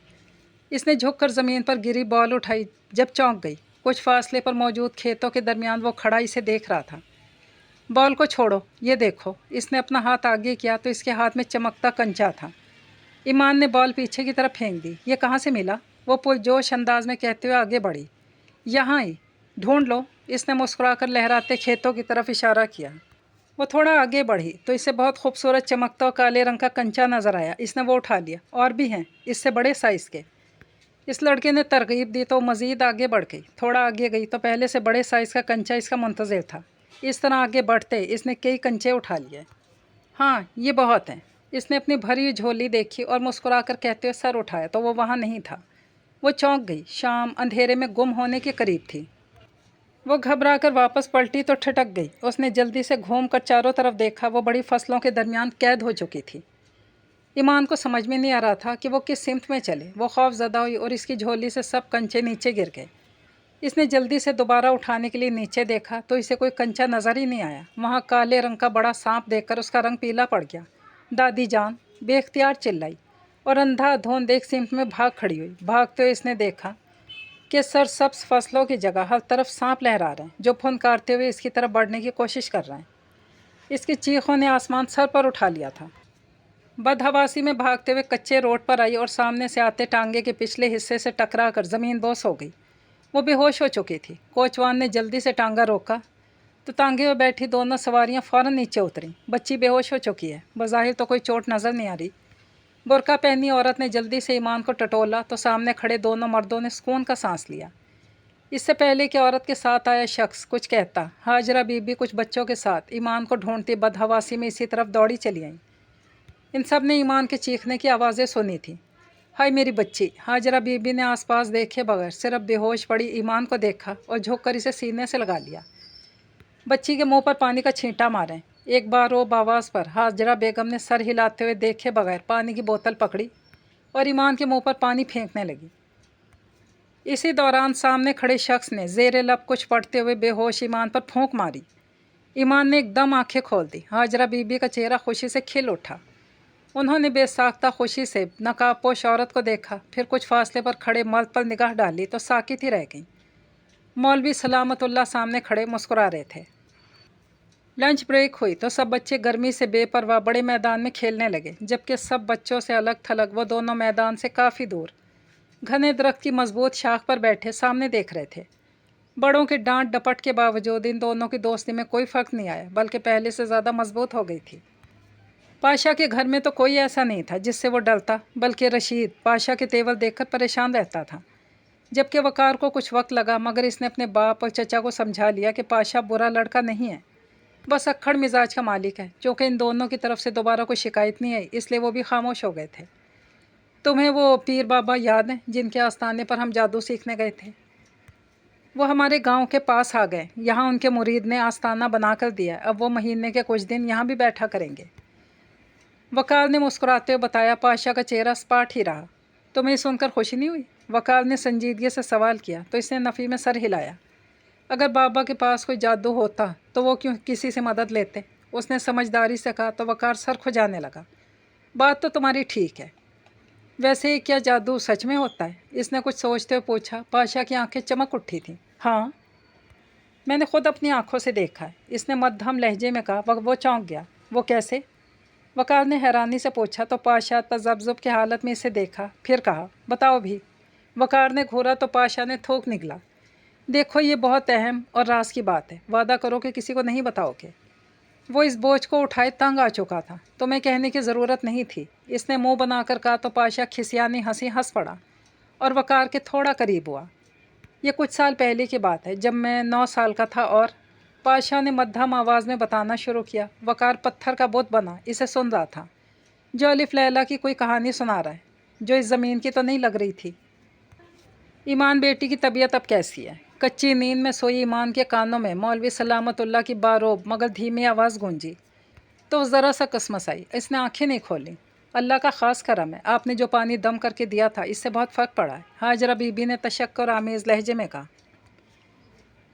اس نے جھک کر زمین پر گری بال اٹھائی جب چونک گئی۔ کچھ فاصلے پر موجود کھیتوں کے درمیان وہ کھڑا اسے دیکھ رہا تھا۔ بال کو چھوڑو، یہ دیکھو۔ اس نے اپنا ہاتھ آگے کیا تو اس کے ہاتھ میں چمکتا کنچا تھا۔ ایمان نے بال پیچھے کی طرف پھینک دی۔ یہ کہاں سے ملا؟ وہ پرجوش انداز میں کہتے ہوئے آگے بڑھی۔ یہاں ہی، ڈھونڈ لو۔ اس نے مسکرا کر لہراتے کھیتوں کی طرف اشارہ کیا۔ وہ تھوڑا آگے بڑھی تو اسے بہت خوبصورت چمکتا اور کالے رنگ کا کنچا نظر آیا۔ اس نے وہ اٹھا لیا۔ اور بھی ہیں، اس سے بڑے سائز کے۔ اس لڑکے نے ترغیب دی تو مزید آگے بڑھ گئی۔ تھوڑا آگے گئی تو پہلے سے بڑے سائز کا کنچا اس کا منتظر تھا۔ اس طرح آگے بڑھتے اس نے کئی کنچے اٹھا لیے۔ ہاں، یہ بہت ہیں۔ اس نے اپنی بھری ہوئی جھولی دیکھی اور مسکرا کر کہتے ہوئے سر اٹھایا تو وہ وہاں نہیں تھا۔ وہ چونک گئی۔ شام اندھیرے میں گم ہونے کے قریب تھی۔ وہ گھبرا کر واپس پلٹی تو ٹھٹک گئی۔ اس نے جلدی سے گھوم کر چاروں طرف دیکھا۔ وہ بڑی فصلوں کے درمیان قید ہو چکی تھی۔ ایمان کو سمجھ میں نہیں آ رہا تھا کہ وہ کس سمت میں چلے۔ وہ خوف زدہ ہوئی اور اس کی جھولی سے سب کنچے نیچے گر گئے۔ اس نے جلدی سے دوبارہ اٹھانے کے لیے نیچے دیکھا تو اسے کوئی کنچا نظر ہی نہیں آیا۔ وہاں کالے رنگ کا بڑا سانپ دیکھ کر اس کا رنگ پیلا پڑ گیا۔ دادی جان، بے اختیار چلائی اور اندھا دھند ایک سمت میں بھاگ کھڑی ہوئی۔ بھاگتے ہوئے اس نے دیکھا کہ سرسبز فصلوں کی جگہ ہر طرف سانپ لہرا رہے ہیں جو پھنکارتے ہوئے اس کی طرف بڑھنے کی کوشش کر رہے ہیں۔ اس کی چیخوں نے آسمان سر پر اٹھا لیا تھا۔ بدحواسی میں بھاگتے ہوئے کچے روڈ پر آئی اور سامنے سے آتے ٹانگے کے پچھلے حصے سے ٹکرا کر زمین بوس ہو گئی۔ وہ بے ہوش ہو چکی تھی۔ کوچوان نے جلدی سے ٹانگا روکا تو ٹانگے میں بیٹھی دونوں سواریاں فوراً نیچے اتریں۔ بچی بے ہوش ہو چکی ہے، بظاہر تو کوئی چوٹ نظر نہیں آ رہی۔ برقع پہنی عورت نے جلدی سے ایمان کو ٹٹولا تو سامنے کھڑے دونوں مردوں نے سکون کا سانس لیا۔ اس سے پہلے کہ عورت کے ساتھ آیا شخص کچھ کہتا، ہاجرہ بی بی کچھ بچوں کے ساتھ ایمان کو ڈھونڈتی بدحواسی میں اسی طرف دوڑی چلی آئیں۔ ان سب نے ایمان کے چیخنے کی آوازیں سنی تھیں۔ ہائے میری بچی! ہاجرہ بی بی نے آس پاس دیکھے بغیر صرف بے ہوش پڑی ایمان کو دیکھا اور جھک کر اسے سینے سے لگا لیا۔ بچی کے منہ پر پانی کا چھینٹا ماریں۔ ایک بار روب آواز پر ہاجرہ بیگم نے سر ہلاتے ہوئے دیکھے بغیر پانی کی بوتل پکڑی اور ایمان کے منہ پر پانی پھینکنے لگی۔ اسی دوران سامنے کھڑے شخص نے زیر لب کچھ پڑھتے ہوئے بے ہوش ایمان پر پھونک ماری۔ ایمان نے ایک دم آنکھیں کھول دی۔ ہاجرہ بی بی کا چہرہ خوشی سے کھل اٹھا۔ انہوں نے بے ساختہ خوشی سے نقاب پوش عورت کو دیکھا، پھر کچھ فاصلے پر کھڑے مرد پر نگاہ ڈالی تو ساکت ہی رہ گئیں۔ مولوی سلامت اللہ سامنے کھڑے مسکرا رہے تھے۔ لنچ بریک ہوئی تو سب بچے گرمی سے بے پرواہ بڑے میدان میں کھیلنے لگے، جبکہ سب بچوں سے الگ تھلگ وہ دونوں میدان سے کافی دور گھنے درخت کی مضبوط شاخ پر بیٹھے سامنے دیکھ رہے تھے۔ بڑوں کے ڈانٹ ڈپٹ کے باوجود ان دونوں کی دوستی میں کوئی فرق نہیں آیا، بلکہ پہلے سے زیادہ مضبوط ہو گئی تھی۔ پاشا کے گھر میں تو کوئی ایسا نہیں تھا جس سے وہ ڈرتا، بلکہ رشید پاشا کے تیور دیکھ کر پریشان رہتا تھا۔ جبکہ وقار کو کچھ وقت لگا مگر اس نے اپنے باپ اور چچا کو سمجھا لیا کہ پاشا برا لڑکا نہیں ہے، بس اکھڑ مزاج کا مالک ہے۔ چونکہ ان دونوں کی طرف سے دوبارہ کوئی شکایت نہیں آئی اس لیے وہ بھی خاموش ہو گئے تھے۔ تمہیں وہ پیر بابا یاد ہیں جن کے آستانے پر ہم جادو سیکھنے گئے تھے؟ وہ ہمارے گاؤں کے پاس آ گئے۔ یہاں ان کے مرید نے آستانہ بنا کر دیا، اب وہ مہینے کے کچھ دن یہاں بھی بیٹھا کریں گے۔ وقار نے مسکراتے ہوئے بتایا۔ پاشا کا چہرہ سپاٹ ہی رہا۔ تمہیں سن کر خوشی نہیں ہوئی؟ وقار نے سنجیدگی سے سوال کیا تو اس نے نفی میں سر ہلایا۔ اگر بابا کے پاس کوئی جادو ہوتا تو وہ کیوں کسی سے مدد لیتے؟ اس نے سمجھداری سے کہا تو وقار سر کھجانے لگا۔ بات تو تمہاری ٹھیک ہے، ویسے کیا جادو سچ میں ہوتا ہے؟ اس نے کچھ سوچتے ہوئے پوچھا۔ پاشا کی آنکھیں چمک اٹھی تھیں۔ ہاں، میں نے خود اپنی آنکھوں سے دیکھا ہے، اس نے مدھم لہجے میں کہا۔ وہ چونک گیا۔ وہ کیسے؟ وقار نے حیرانی سے پوچھا تو پاشا تذبذب کی حالت میں اسے دیکھا، پھر کہا بتاؤ بھی۔ وقار نے گھورا تو پاشا نے تھوک نکلا۔ دیکھو یہ بہت اہم اور راز کی بات ہے، وعدہ کرو کہ کسی کو نہیں بتاؤ گے۔ وہ اس بوجھ کو اٹھائے تنگ آ چکا تھا۔ تمہیں کہنے کی ضرورت نہیں تھی، اس نے منہ بنا کر کہا تو پاشا کھسیانی ہنسی ہنس پڑا اور وقار کے تھوڑا قریب ہوا۔ یہ کچھ سال پہلے کی بات ہے، جب میں 9 سال کا تھا اور پاشا نے مدھم آواز میں بتانا شروع کیا۔ وقار پتھر کا بت بنا اسے سن رہا تھا، جو الف لیلا کی کوئی کہانی سنا رہا ہے، جو اس زمین کی تو نہیں لگ رہی تھی۔ ایمان بیٹی کی طبیعت اب کیسی ہے؟ کچی نیند میں سوئی ایمان کے کانوں میں مولوی سلامت اللہ کی باروب مگر دھیمی آواز گونجی تو ذرا سا کسمسائی۔ اس نے آنکھیں نہیں کھولیں۔ اللہ کا خاص کرم ہے، آپ نے جو پانی دم کر کے دیا تھا اس سے بہت فرق پڑا ہے، ہاجرہ بی بی نے تشکر آمیز لہجے میں کہا۔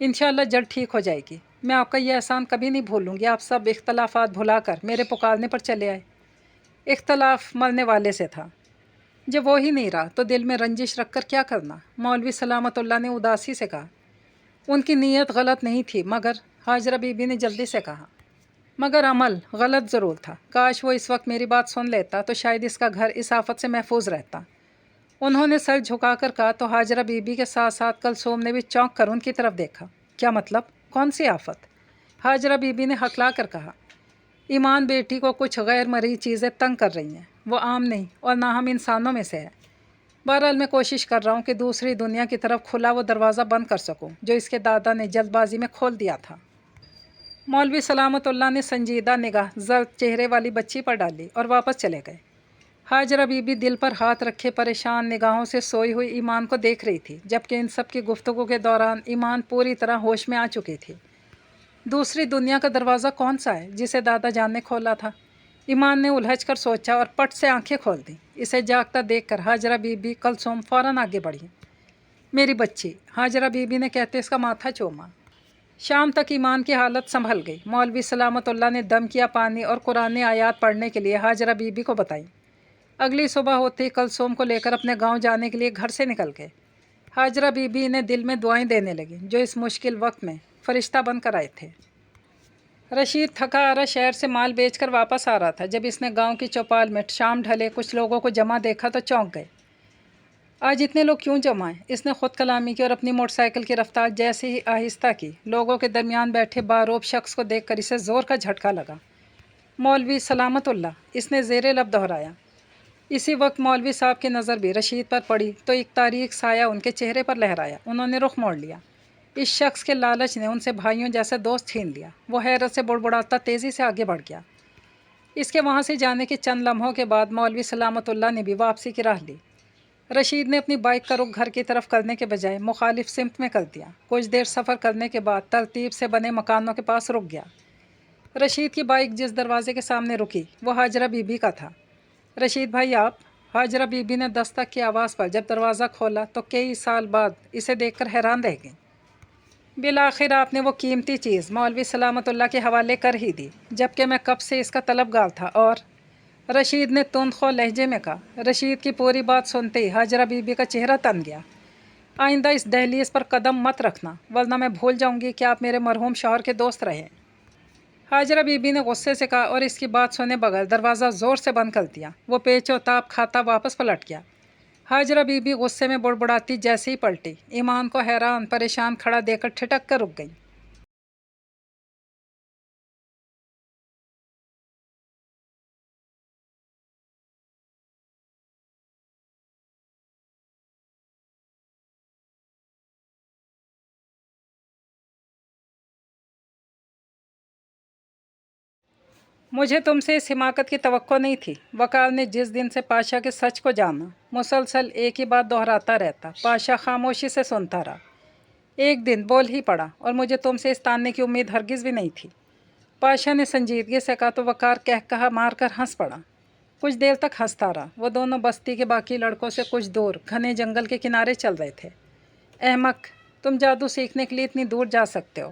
انشاءاللہ جلد ٹھیک ہو جائے گی، میں آپ کا یہ احسان کبھی نہیں بھولوں گی۔ آپ سب اختلافات بھلا کر میرے پکارنے پر چلے آئے۔ اختلاف مرنے والے سے تھا، جب وہ ہی نہیں رہا تو دل میں رنجش رکھ کر کیا کرنا؟ مولوی سلامت اللہ نے اداسی سے کہا۔ ان کی نیت غلط نہیں تھی، مگر ہاجرہ بی بی نے جلدی سے کہا، مگر عمل غلط ضرور تھا۔ کاش وہ اس وقت میری بات سن لیتا تو شاید اس کا گھر اس آفت سے محفوظ رہتا۔ انہوں نے سر جھکا کر کہا تو ہاجرہ بی بی کے ساتھ ساتھ کلثوم نے بھی چونک کر ان کی طرف دیکھا۔ کیا مطلب؟ کون سی آفت؟ ہاجرہ بی بی نے ہکلا کر کہا، ایمان بیٹی کو کچھ غیر مرئی چیزیں تنگ کر رہی ہیں، وہ عام نہیں اور نہ ہم انسانوں میں سے ہے۔ بہرحال میں کوشش کر رہا ہوں کہ دوسری دنیا کی طرف کھلا وہ دروازہ بند کر سکوں جو اس کے دادا نے جلد بازی میں کھول دیا تھا۔ مولوی سلامت اللہ نے سنجیدہ نگاہ زرد چہرے والی بچی پر ڈالی اور واپس چلے گئے۔ ہاجرہ بی بی دل پر ہاتھ رکھے پریشان نگاہوں سے سوئی ہوئی ایمان کو دیکھ رہی تھی، جبکہ ان سب کی گفتگو کے دوران ایمان پوری طرح ہوش میں آ چکی تھی۔ دوسری دنیا کا دروازہ کون سا ہے جسے دادا جان نے کھولا تھا؟ ایمان نے الجھ کر سوچا اور پٹ سے آنکھیں کھول دیں۔ اسے جاگتا دیکھ کر ہاجرہ بی بی کلثوم فوراً آگے بڑھی۔ میری بچی، ہاجرہ بی بی نے کہتے اس کا ماتھا چوما۔ شام تک ایمان کی حالت سنبھل گئی۔ مولوی سلامت اللہ نے دم کیا پانی اور قرآن آیات پڑھنے کے لیے ہاجرہ بی بی کو بتائی۔ اگلی صبح ہوتے ہی کلثوم کو لے کر اپنے گاؤں جانے کے لیے گھر سے نکل گئے۔ ہاجرہ بی بی انہیں دل میں دعائیں دینے لگیں جو اس مشکل وقت میں فرشتہ بن کر آئے تھے۔ رشید تھکا ہارا شہر سے مال بیچ کر واپس آ رہا تھا جب اس نے گاؤں کی چوپال میں شام ڈھلے کچھ لوگوں کو جمع دیکھا تو چونک گئے۔ آج اتنے لوگ کیوں جمع ہیں؟ اس نے خود کلامی کی اور اپنی موٹر سائیکل کی رفتار جیسے ہی آہستہ کی، لوگوں کے درمیان بیٹھے باروب شخص کو دیکھ کر اسے زور کا جھٹکا لگا۔ مولوی سلامت اللہ، اس نے زیر لب دہرایا۔ اسی وقت مولوی صاحب کی نظر بھی رشید پر پڑی تو ایک تاریک سایہ ان کے چہرے پر لہرایا۔ انہوں نے رخ موڑ لیا۔ اس شخص کے لالچ نے ان سے بھائیوں جیسا دوست چھین لیا۔ وہ حیرت سے بڑبڑاتا تیزی سے آگے بڑھ گیا۔ اس کے وہاں سے جانے کے چند لمحوں کے بعد مولوی سلامت اللہ نے بھی واپسی کی راہ لی۔ رشید نے اپنی بائک کا رخ گھر کی طرف کرنے کے بجائے مخالف سمت میں کر دیا۔ کچھ دیر سفر کرنے کے بعد ترتیب سے بنے مکانوں کے پاس رک گیا۔ رشید کی بائک جس دروازے کے سامنے رکی وہ ہاجرہ بی بی کا تھا۔ رشید بھائی آپ؟ ہاجرہ بی بی نے دستک کی آواز پر جب دروازہ کھولا تو کئی سال بعد اسے دیکھ کر حیران رہ گئی۔ بالآخر آپ نے وہ قیمتی چیز مولوی سلامت اللہ کے حوالے کر ہی دی، جبکہ میں کب سے اس کا طلبگار تھا۔ اور رشید نے تندخو لہجے میں کہا۔ رشید کی پوری بات سنتے ہی ہاجرہ بی بی کا چہرہ تن گیا۔ آئندہ اس دہلیز پر قدم مت رکھنا ورنہ میں بھول جاؤں گی کہ آپ میرے مرحوم شوہر کے دوست رہے۔ ہاجرہ بی بی نے غصے سے کہا اور اس کی بات سنے بغیر دروازہ زور سے بند کر دیا۔ وہ پیچ و تاب کھاتا واپس پلٹ گیا۔ ہاجرہ بی بی غصے میں بڑبڑاتی جیسے ہی پلٹی، ایمان کو حیران پریشان کھڑا دیکھ کر ٹھٹک کر رک گئی۔ مجھے تم سے اس حماقت کی توقع نہیں تھی۔ وقار نے جس دن سے پاشا کے سچ کو جانا، مسلسل ایک ہی بات دہراتا رہتا۔ پاشا خاموشی سے سنتا رہا۔ ایک دن بول ہی پڑا اور مجھے تم سے اس تاننے کی امید ہرگز بھی نہیں تھی۔ پاشا نے سنجیدگی سے کہا تو وقار کہا مار کر ہنس پڑا۔ کچھ دیر تک ہنستا رہا۔ وہ دونوں بستی کے باقی لڑکوں سے کچھ دور گھنے جنگل کے کنارے چل رہے تھے۔ احمق، تم جادو سیکھنے کے لیے اتنی دور جا سکتے ہو؟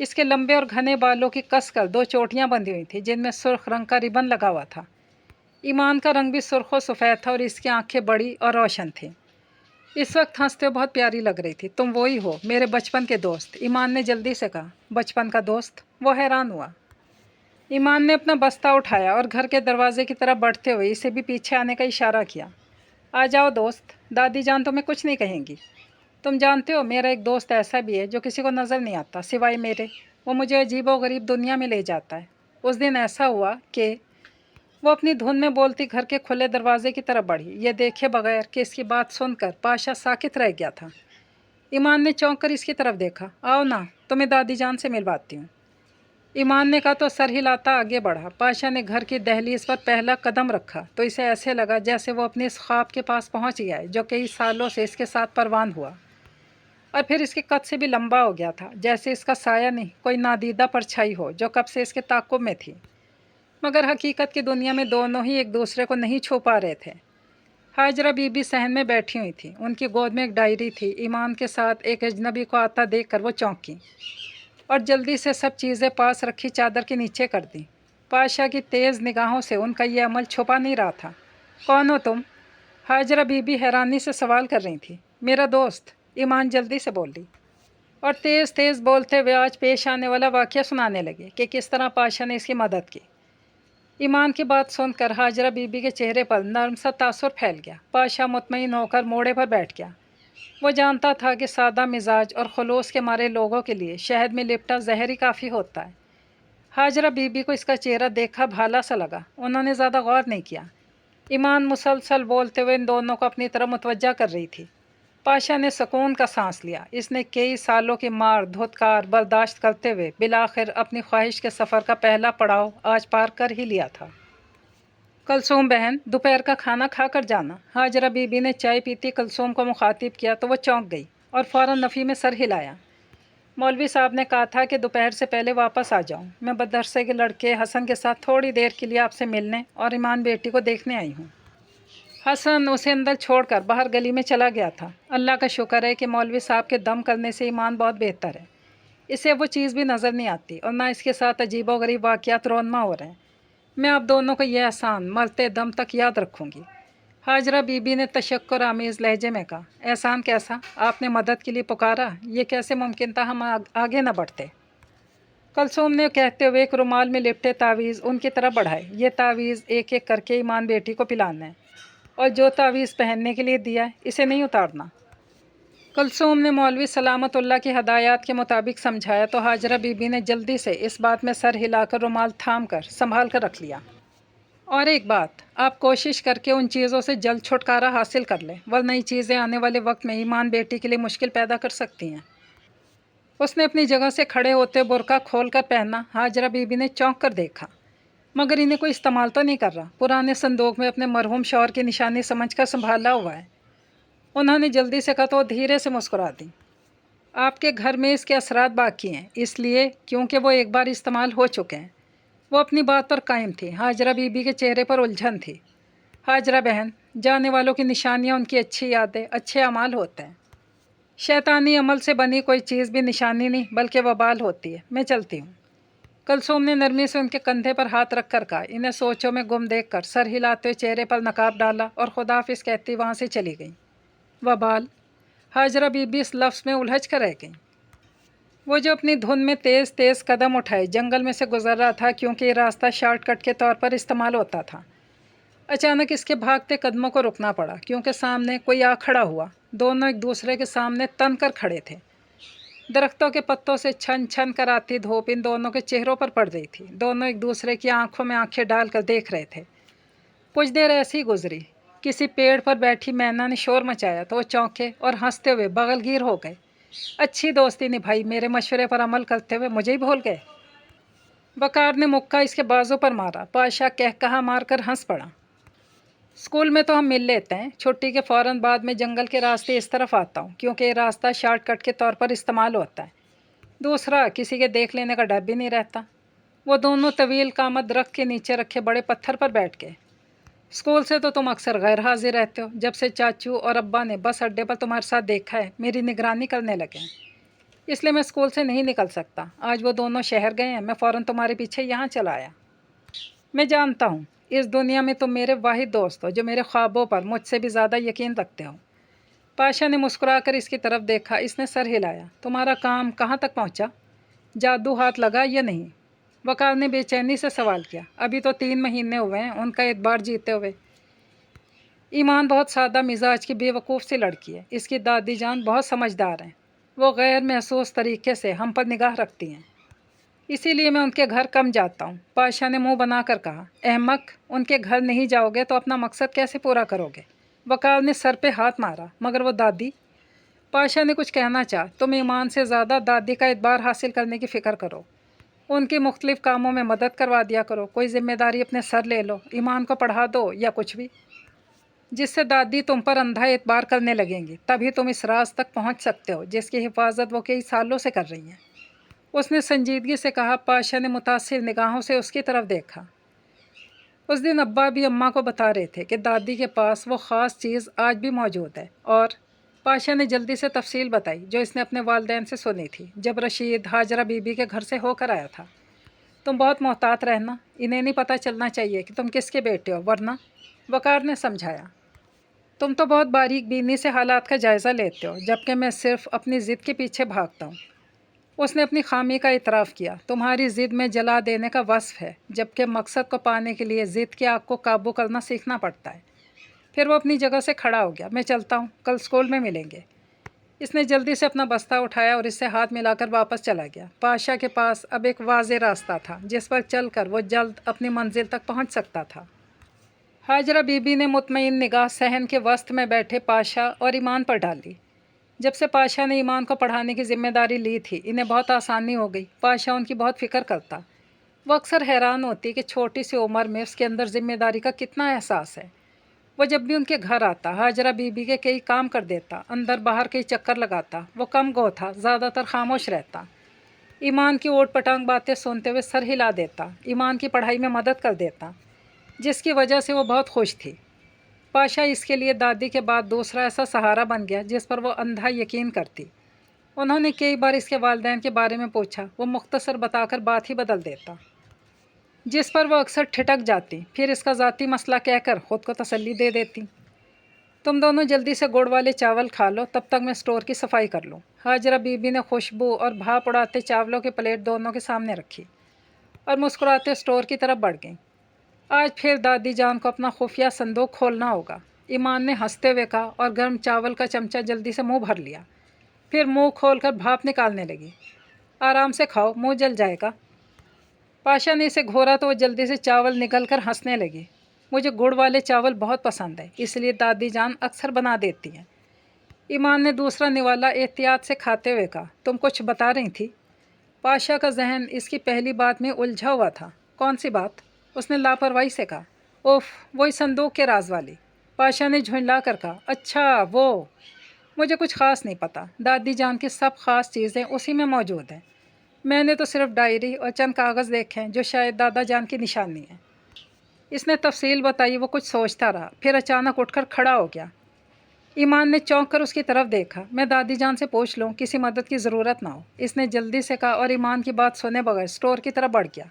اس کے لمبے اور گھنے بالوں کی کس کر 2 چوٹیاں بندھی ہوئی تھیں جن میں سرخ رنگ کا ربن لگا ہوا تھا۔ ایمان کا رنگ بھی سرخ و سفید تھا اور اس کی آنکھیں بڑی اور روشن تھیں۔ اس وقت ہنستے ہوئے بہت پیاری لگ رہی تھی۔ تم وہی ہو میرے بچپن کے دوست، ایمان نے جلدی سے کہا۔ بچپن کا دوست؟ وہ حیران ہوا۔ ایمان نے اپنا بستہ اٹھایا اور گھر کے دروازے کی طرف بڑھتے ہوئے اسے بھی پیچھے آنے کا اشارہ کیا۔ آ جاؤ دوست، دادی جان تمہیں کچھ نہیں کہیں گی۔ تم جانتے ہو میرا ایک دوست ایسا بھی ہے جو کسی کو نظر نہیں آتا سوائے میرے۔ وہ مجھے عجیب و غریب دنیا میں لے جاتا ہے۔ اس دن ایسا ہوا کہ وہ اپنی دھن میں بولتی گھر کے کھلے دروازے کی طرف بڑھی، یہ دیکھے بغیر کہ اس کی بات سن کر پاشا ساکت رہ گیا تھا۔ ایمان نے چونک کر اس کی طرف دیکھا۔ آؤ نا، تمہیں دادی جان سے ملواتی ہوں۔ ایمان نے کہا تو سر ہلاتا آگے بڑھا۔ پاشا نے گھر کی دہلیز پر پہلا قدم رکھا تو اسے ایسے لگا جیسے وہ اپنے اس خواب کے پاس پہنچ گیا ہے جو کئی سالوں سے اس کے ساتھ پروان ہوا، اور پھر اس کے قد سے بھی لمبا ہو گیا تھا، جیسے اس کا سایہ نہیں کوئی نادیدہ پرچھائی ہو جو کب سے اس کے تعاقب میں تھی۔ مگر حقیقت کی دنیا میں دونوں ہی ایک دوسرے کو نہیں چھو پا رہے تھے۔ ہاجرہ بی بی صحن میں بیٹھی ہوئی تھی، ان کی گود میں ایک ڈائری تھی۔ ایمان کے ساتھ ایک اجنبی کو آتا دیکھ کر وہ چونکی اور جلدی سے سب چیزیں پاس رکھی چادر کے نیچے کر دیں۔ پاشا کی تیز نگاہوں سے ان کا یہ عمل چھپا نہیں رہا تھا۔ کون ہو تم؟ ہاجرہ بی بی حیرانی سے سوال کر رہی تھی۔ میرا دوست، ایمان جلدی سے بولی، اور تیز تیز بولتے ہوئے آج پیش آنے والا واقعہ سنانے لگے کہ کس طرح پاشا نے اس کی مدد کی۔ ایمان کی بات سن کر ہاجرہ بی بی کے چہرے پر نرم سا تاثر پھیل گیا۔ پاشا مطمئن ہو کر موڑے پر بیٹھ گیا۔ وہ جانتا تھا کہ سادہ مزاج اور خلوص کے مارے لوگوں کے لیے شہد میں لپٹا زہر ہی کافی ہوتا ہے۔ ہاجرہ بی بی کو اس کا چہرہ دیکھا بھالا سا لگا۔ انہوں نے زیادہ غور نہیں کیا۔ ایمان مسلسل بولتے ہوئے ان دونوں کو اپنی طرف متوجہ کر رہی تھی۔ پاشا نے سکون کا سانس لیا۔ اس نے کئی سالوں کی مار دھتکار برداشت کرتے ہوئے بالآخر اپنی خواہش کے سفر کا پہلا پڑاؤ آج پار کر ہی لیا تھا۔ کلثوم بہن، دوپہر کا کھانا کھا کر جانا۔ ہاجرہ بی بی نے چائے پیتی کلثوم کو مخاطب کیا تو وہ چونک گئی اور فوراً نفی میں سر ہلایا۔ مولوی صاحب نے کہا تھا کہ دوپہر سے پہلے واپس آ جاؤں۔ میں مدرسے کے لڑکے حسن کے ساتھ تھوڑی دیر کے لیے آپ سے ملنے اور ایمان بیٹی کو دیکھنے آئی ہوں۔ حسن اسے اندر چھوڑ کر باہر گلی میں چلا گیا تھا۔ اللہ کا شکر ہے کہ مولوی صاحب کے دم کرنے سے ایمان بہت بہتر ہے۔ اسے وہ چیز بھی نظر نہیں آتی اور نہ اس کے ساتھ عجیب و غریب واقعات رونما ہو رہے ہیں۔ میں آپ دونوں کو یہ احسان مرتے دم تک یاد رکھوں گی۔ ہاجرہ بی بی نے تشکر آمیز لہجے میں کہا۔ احسان کیسا؟ آپ نے مدد کے لیے پکارا، یہ کیسے ممکن تھا ہم آگے نہ بڑھتے؟ کلثوم نے کہتے ہوئے ایک رومال میں لپٹے تعویذ ان کی طرف بڑھائے۔ یہ تعویذ ایک ایک کر کے ایمان بیٹی کو پلانا ہے، اور جو تعویذ پہننے کے لیے دیا ہے اسے نہیں اتارنا۔ کلثوم نے مولوی سلامت اللہ کی ہدایات کے مطابق سمجھایا تو ہاجرہ بی بی نے جلدی سے اس بات میں سر ہلا کر رومال تھام کر سنبھال کر رکھ لیا۔ اور ایک بات، آپ کوشش کر کے ان چیزوں سے جلد چھٹکارا حاصل کر لیں، ورنہ یہ چیزیں آنے والے وقت میں ایمان بیٹی کے لیے مشکل پیدا کر سکتی ہیں۔ اس نے اپنی جگہ سے کھڑے ہوتے برقع کھول کر پہنا۔ ہاجرہ بی بی نے چونک کر دیکھا، مگر انہیں کوئی استعمال تو نہیں کر رہا۔ پرانے صندوق میں اپنے مرحوم شوہر کی نشانی سمجھ کر سنبھالا ہوا ہے۔ انہوں نے جلدی سے کہا تو دھیرے سے مسکرا دی۔ آپ کے گھر میں اس کے اثرات باقی ہیں، اس لیے کیونکہ وہ ایک بار استعمال ہو چکے ہیں۔ وہ اپنی بات پر قائم تھی۔ ہاجرہ بی بی کے چہرے پر الجھن تھی۔ ہاجرہ بہن، جانے والوں کی نشانیاں ان کی اچھی یادیں، اچھے اعمال ہوتے ہیں۔ شیطانی عمل سے بنی کوئی چیز بھی نشانی نہیں بلکہ وبال ہوتی ہے۔ میں چلتی ہوں۔ کلثوم نے نرمی سے ان کے کندھے پر ہاتھ رکھ کر کہا۔ انہیں سوچوں میں گم دیکھ کر سر ہلاتے ہوئے چہرے پر نقاب ڈالا اور خداحافظ کہتی وہاں سے چلی گئی۔ وبال؟ ہاجرہ بی بی اس لفظ میں الجھ کر رہ گئیں۔ وہ جو اپنی دھن میں تیز تیز قدم اٹھائے جنگل میں سے گزر رہا تھا کیونکہ یہ راستہ شارٹ کٹ کے طور پر استعمال ہوتا تھا۔ اچانک اس کے بھاگتے قدموں کو رکنا پڑا کیونکہ سامنے کوئی آ کھڑا ہوا۔ دونوں ایک دوسرے کے سامنے تن کر کھڑے تھے۔ درختوں کے پتوں سے چھن چھن کر آتی دھوپ ان دونوں کے چہروں پر پڑ رہی تھی۔ دونوں ایک دوسرے کی آنکھوں میں آنکھیں ڈال کر دیکھ رہے تھے۔ کچھ دیر ایسی گزری۔ کسی پیڑ پر بیٹھی مینا نے شور مچایا تو وہ چونکے اور ہنستے ہوئے بغل گیر ہو گئے۔ اچھی دوستی نبھائی، میرے مشورے پر عمل کرتے ہوئے مجھے ہی بھول گئے۔ وقار نے مکہ اس کے بازو پر مارا۔ پاشا کہا مار کر ہنس پڑا۔ اسکول میں تو ہم مل لیتے ہیں، چھٹی کے فوراً بعد میں جنگل کے راستے اس طرف آتا ہوں کیونکہ یہ راستہ شارٹ کٹ کے طور پر استعمال ہوتا ہے۔ دوسرا، کسی کے دیکھ لینے کا ڈر بھی نہیں رہتا۔ وہ دونوں طویل قامت درخت کے نیچے رکھے بڑے پتھر پر بیٹھ گئے۔ اسکول سے تو تم اکثر غیر حاضر رہتے ہو۔ جب سے چاچو اور ابا نے بس اڈے پر تمہارے ساتھ دیکھا ہے میری نگرانی کرنے لگے ہیں۔ اس لیے میں اسکول سے نہیں نکل سکتا۔ آج وہ دونوں شہر گئے ہیں، میں فوراً تمہارے پیچھے یہاں چلا آیا۔ میں جانتا ہوں اس دنیا میں تم میرے واحد دوست ہو جو میرے خوابوں پر مجھ سے بھی زیادہ یقین رکھتے ہو۔ پاشا نے مسکرا کر اس کی طرف دیکھا۔ اس نے سر ہلایا۔ تمہارا کام کہاں تک پہنچا؟ جادو ہاتھ لگا یا نہیں؟ وقار نے بے چینی سے سوال کیا۔ ابھی تو 3 مہینے ہوئے ہیں ان کا اعتبار جیتے ہوئے۔ ایمان بہت سادہ مزاج کی بے وقوف سی لڑکی ہے۔ اس کی دادی جان بہت سمجھدار ہیں۔ وہ غیر محسوس طریقے سے ہم پر نگاہ رکھتی ہیں، اسی لیے میں ان کے گھر کم جاتا ہوں۔ پاشا نے منہ بنا کر کہا۔ احمق، ان کے گھر نہیں جاؤ گے تو اپنا مقصد کیسے پورا کرو گے؟ وقار نے سر پہ ہاتھ مارا۔ مگر وہ دادی۔ پاشا نے کچھ کہنا چاہا۔ تم ایمان سے زیادہ دادی کا اعتبار حاصل کرنے کی فکر کرو، ان کی مختلف کاموں میں مدد کروا دیا کرو، کوئی ذمہ داری اپنے سر لے لو، ایمان کو پڑھا دو یا کچھ بھی، جس سے دادی تم پر اندھا اعتبار کرنے لگیں گی۔ تبھی تم اس راز تک پہنچ سکتے ہو جس کی حفاظت وہ کئی سالوں سے کر رہی ہیں۔ اس نے سنجیدگی سے کہا۔ پاشا نے متاثر نگاہوں سے اس کی طرف دیکھا۔ اس دن ابا بھی اماں کو بتا رہے تھے کہ دادی کے پاس وہ خاص چیز آج بھی موجود ہے، اور پاشا نے جلدی سے تفصیل بتائی جو اس نے اپنے والدین سے سنی تھی جب رشید ہاجرہ بی بی کے گھر سے ہو کر آیا تھا۔ تم بہت محتاط رہنا، انہیں نہیں پتہ چلنا چاہیے کہ تم کس کے بیٹے ہو، ورنہ… وقار نے سمجھایا۔ تم تو بہت باریک بینی سے حالات کا جائزہ لیتے ہو، جبکہ میں صرف اپنی ضد کے پیچھے بھاگتا ہوں۔ اس نے اپنی خامی کا اعتراف کیا۔ تمہاری ضد میں جلا دینے کا وصف ہے، جبکہ مقصد کو پانے کے لیے ضد کی آگ کو قابو کرنا سیکھنا پڑتا ہے۔ پھر وہ اپنی جگہ سے کھڑا ہو گیا۔ میں چلتا ہوں، کل اسکول میں ملیں گے۔ اس نے جلدی سے اپنا بستہ اٹھایا اور اس سے ہاتھ ملا کر واپس چلا گیا۔ پاشا کے پاس اب ایک واضح راستہ تھا جس پر چل کر وہ جلد اپنی منزل تک پہنچ سکتا تھا۔ ہاجرہ بی بی نے مطمئن نگاہ صحن کے وسط میں بیٹھے پاشا اور ایمان پر ڈالی۔ جب سے پاشا نے ایمان کو پڑھانے کی ذمہ داری لی تھی، انہیں بہت آسانی ہو گئی۔ پاشا ان کی بہت فکر کرتا۔ وہ اکثر حیران ہوتی کہ چھوٹی سی عمر میں اس کے اندر ذمہ داری کا کتنا احساس ہے۔ وہ جب بھی ان کے گھر آتا، ہاجرہ بی بی کے کئی کام کر دیتا، اندر باہر کئی چکر لگاتا۔ وہ کم گو تھا، زیادہ تر خاموش رہتا۔ ایمان کی اوٹ پٹانگ باتیں سنتے ہوئے سر ہلا دیتا، ایمان کی پڑھائی میں مدد کر دیتا، جس کی وجہ سے وہ بہت خوش تھی۔ پاشا اس کے لیے دادی کے بعد دوسرا ایسا سہارا بن گیا جس پر وہ اندھا یقین کرتی۔ انہوں نے کئی بار اس کے والدین کے بارے میں پوچھا، وہ مختصر بتا کر بات ہی بدل دیتا، جس پر وہ اکثر ٹھٹک جاتی، پھر اس کا ذاتی مسئلہ کہہ کر خود کو تسلی دے دیتی۔ تم دونوں جلدی سے گڑ والے چاول کھا لو، تب تک میں اسٹور کی صفائی کر لوں۔ ہاجرہ بی بی نے خوشبو اور بھاپ اڑاتے چاولوں کی پلیٹ دونوں کے سامنے رکھی اور مسکراتے اسٹور کی طرف بڑھ گئیں۔ آج پھر دادی جان کو اپنا خفیہ صندوق کھولنا ہوگا، ایمان نے ہنستے ہوئے کہا اور گرم چاول کا چمچہ جلدی سے منہ بھر لیا، پھر منہ کھول کر بھاپ نکالنے لگی۔ آرام سے کھاؤ، منہ جل جائے گا۔ پاشا نے اسے گھورا تو وہ جلدی سے چاول نگل کر ہنسنے لگی۔ مجھے گڑ والے چاول بہت پسند ہے، اس لیے دادی جان اکثر بنا دیتی ہیں۔ ایمان نے دوسرا نوالا احتیاط سے کھاتے ہوئے کہا۔ تم کچھ بتا رہی تھی؟ پاشا کا ذہن اس کی پہلی بات میں الجھا ہوا تھا۔ کون سی بات؟ اس نے لاپرواہی سے کہا۔ اوف، وہی صندوق کے راز والی۔ پاشا نے جھنجلا کر کہا۔ اچھا وہ… مجھے کچھ خاص نہیں پتا، دادی جان کی سب خاص چیزیں اسی میں موجود ہیں۔ میں نے تو صرف ڈائری اور چند کاغذ دیکھے ہیں جو شاید دادا جان کی نشانی ہے۔ اس نے تفصیل بتائی۔ وہ کچھ سوچتا رہا، پھر اچانک اٹھ کر کھڑا ہو گیا۔ ایمان نے چونک کر اس کی طرف دیکھا۔ میں دادی جان سے پوچھ لوں، کسی مدد کی ضرورت نہ ہو، اس نے جلدی سے کہا اور ایمان کی بات سنے بغیر اسٹور کی طرف بڑھ گیا۔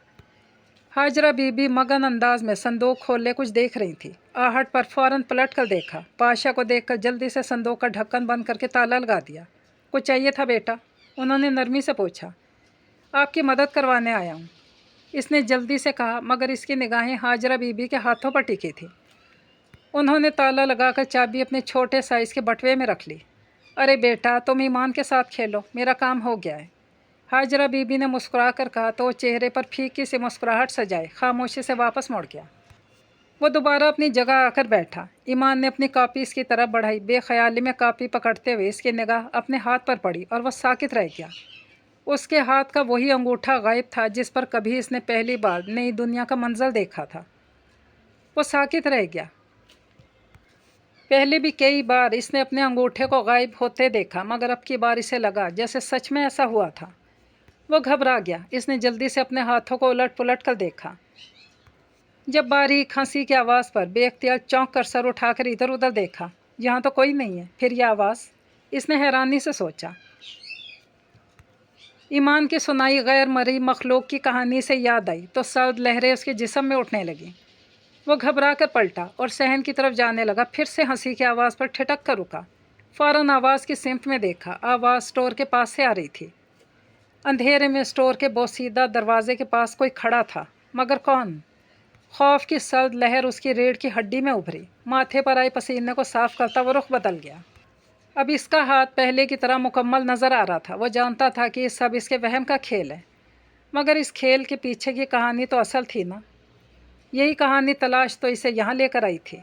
ہاجرہ بی بی مگن انداز میں صندوق کھولے کچھ دیکھ رہی تھی۔ آہٹ پر فوراً پلٹ کر دیکھا۔ پاشا کو دیکھ کر جلدی سے صندوق کا ڈھکن بند کر کے تالا لگا دیا۔ کچھ چاہیے تھا بیٹا؟ انہوں نے نرمی سے پوچھا۔ آپ کی مدد کروانے آیا ہوں، اس نے جلدی سے کہا، مگر اس کی نگاہیں ہاجرہ بی بی کے ہاتھوں پر ٹکی تھی۔ انہوں نے تالا لگا کر چابی اپنے چھوٹے سائز کے بٹوے میں رکھ لی۔ ارے بیٹا، تم ایمان کے ساتھ کھیلو، میرا کام ہو گیا ہے، ہاجرہ بی بی نے مسکرا کر کہا تو وہ چہرے پر پھیکی سی مسکراہٹ سجائے خاموشی سے واپس مڑ گیا۔ وہ دوبارہ اپنی جگہ آ کر بیٹھا۔ ایمان نے اپنی کاپی اس کی طرف بڑھائی۔ بے خیالی میں کاپی پکڑتے ہوئے اس کی نگاہ اپنے ہاتھ پر پڑی اور وہ ساکت رہ گیا۔ اس کے ہاتھ کا وہی انگوٹھا غائب تھا جس پر کبھی اس نے پہلی بار نئی دنیا کا منظر دیکھا تھا۔ وہ ساکت رہ گیا۔ پہلے بھی کئی بار اس نے اپنے انگوٹھے کو غائب ہوتے دیکھا، مگر اب کی بار اسے لگا جیسے سچ میں ایسا ہوا تھا۔ وہ گھبرا گیا۔ اس نے جلدی سے اپنے ہاتھوں کو الٹ پلٹ کر دیکھا۔ جب باریک ہنسی کی آواز پر بے اختیار چونک کر سر اٹھا کر ادھر ادھر دیکھا، یہاں تو کوئی نہیں ہے، پھر یہ آواز؟ اس نے حیرانی سے سوچا۔ ایمان کی سنائی غیر مرئی مخلوق کی کہانی سے یاد آئی تو سرد لہریں اس کے جسم میں اٹھنے لگیں۔ وہ گھبرا کر پلٹا اور صحن کی طرف جانے لگا، پھر سے ہنسی کی آواز پر ٹھٹک کر رکا۔ فوراً آواز کی سمت میں دیکھا، آواز اسٹور کے پاس سے آ رہی تھی۔ اندھیرے میں اسٹور کے بوسیدہ دروازے کے پاس کوئی کھڑا تھا، مگر کون؟ خوف کی سرد لہر اس کی ریڑھ کی ہڈی میں ابھری، ماتھے پر آئے پسینے کو صاف کرتا وہ رخ بدل گیا۔ اب اس کا ہاتھ پہلے کی طرح مکمل نظر آ رہا تھا۔ وہ جانتا تھا کہ یہ سب اس کے وہم کا کھیل ہے، مگر اس کھیل کے پیچھے کی کہانی تو اصل تھی نا۔ یہی کہانی تلاش تو اسے یہاں لے کر آئی تھی۔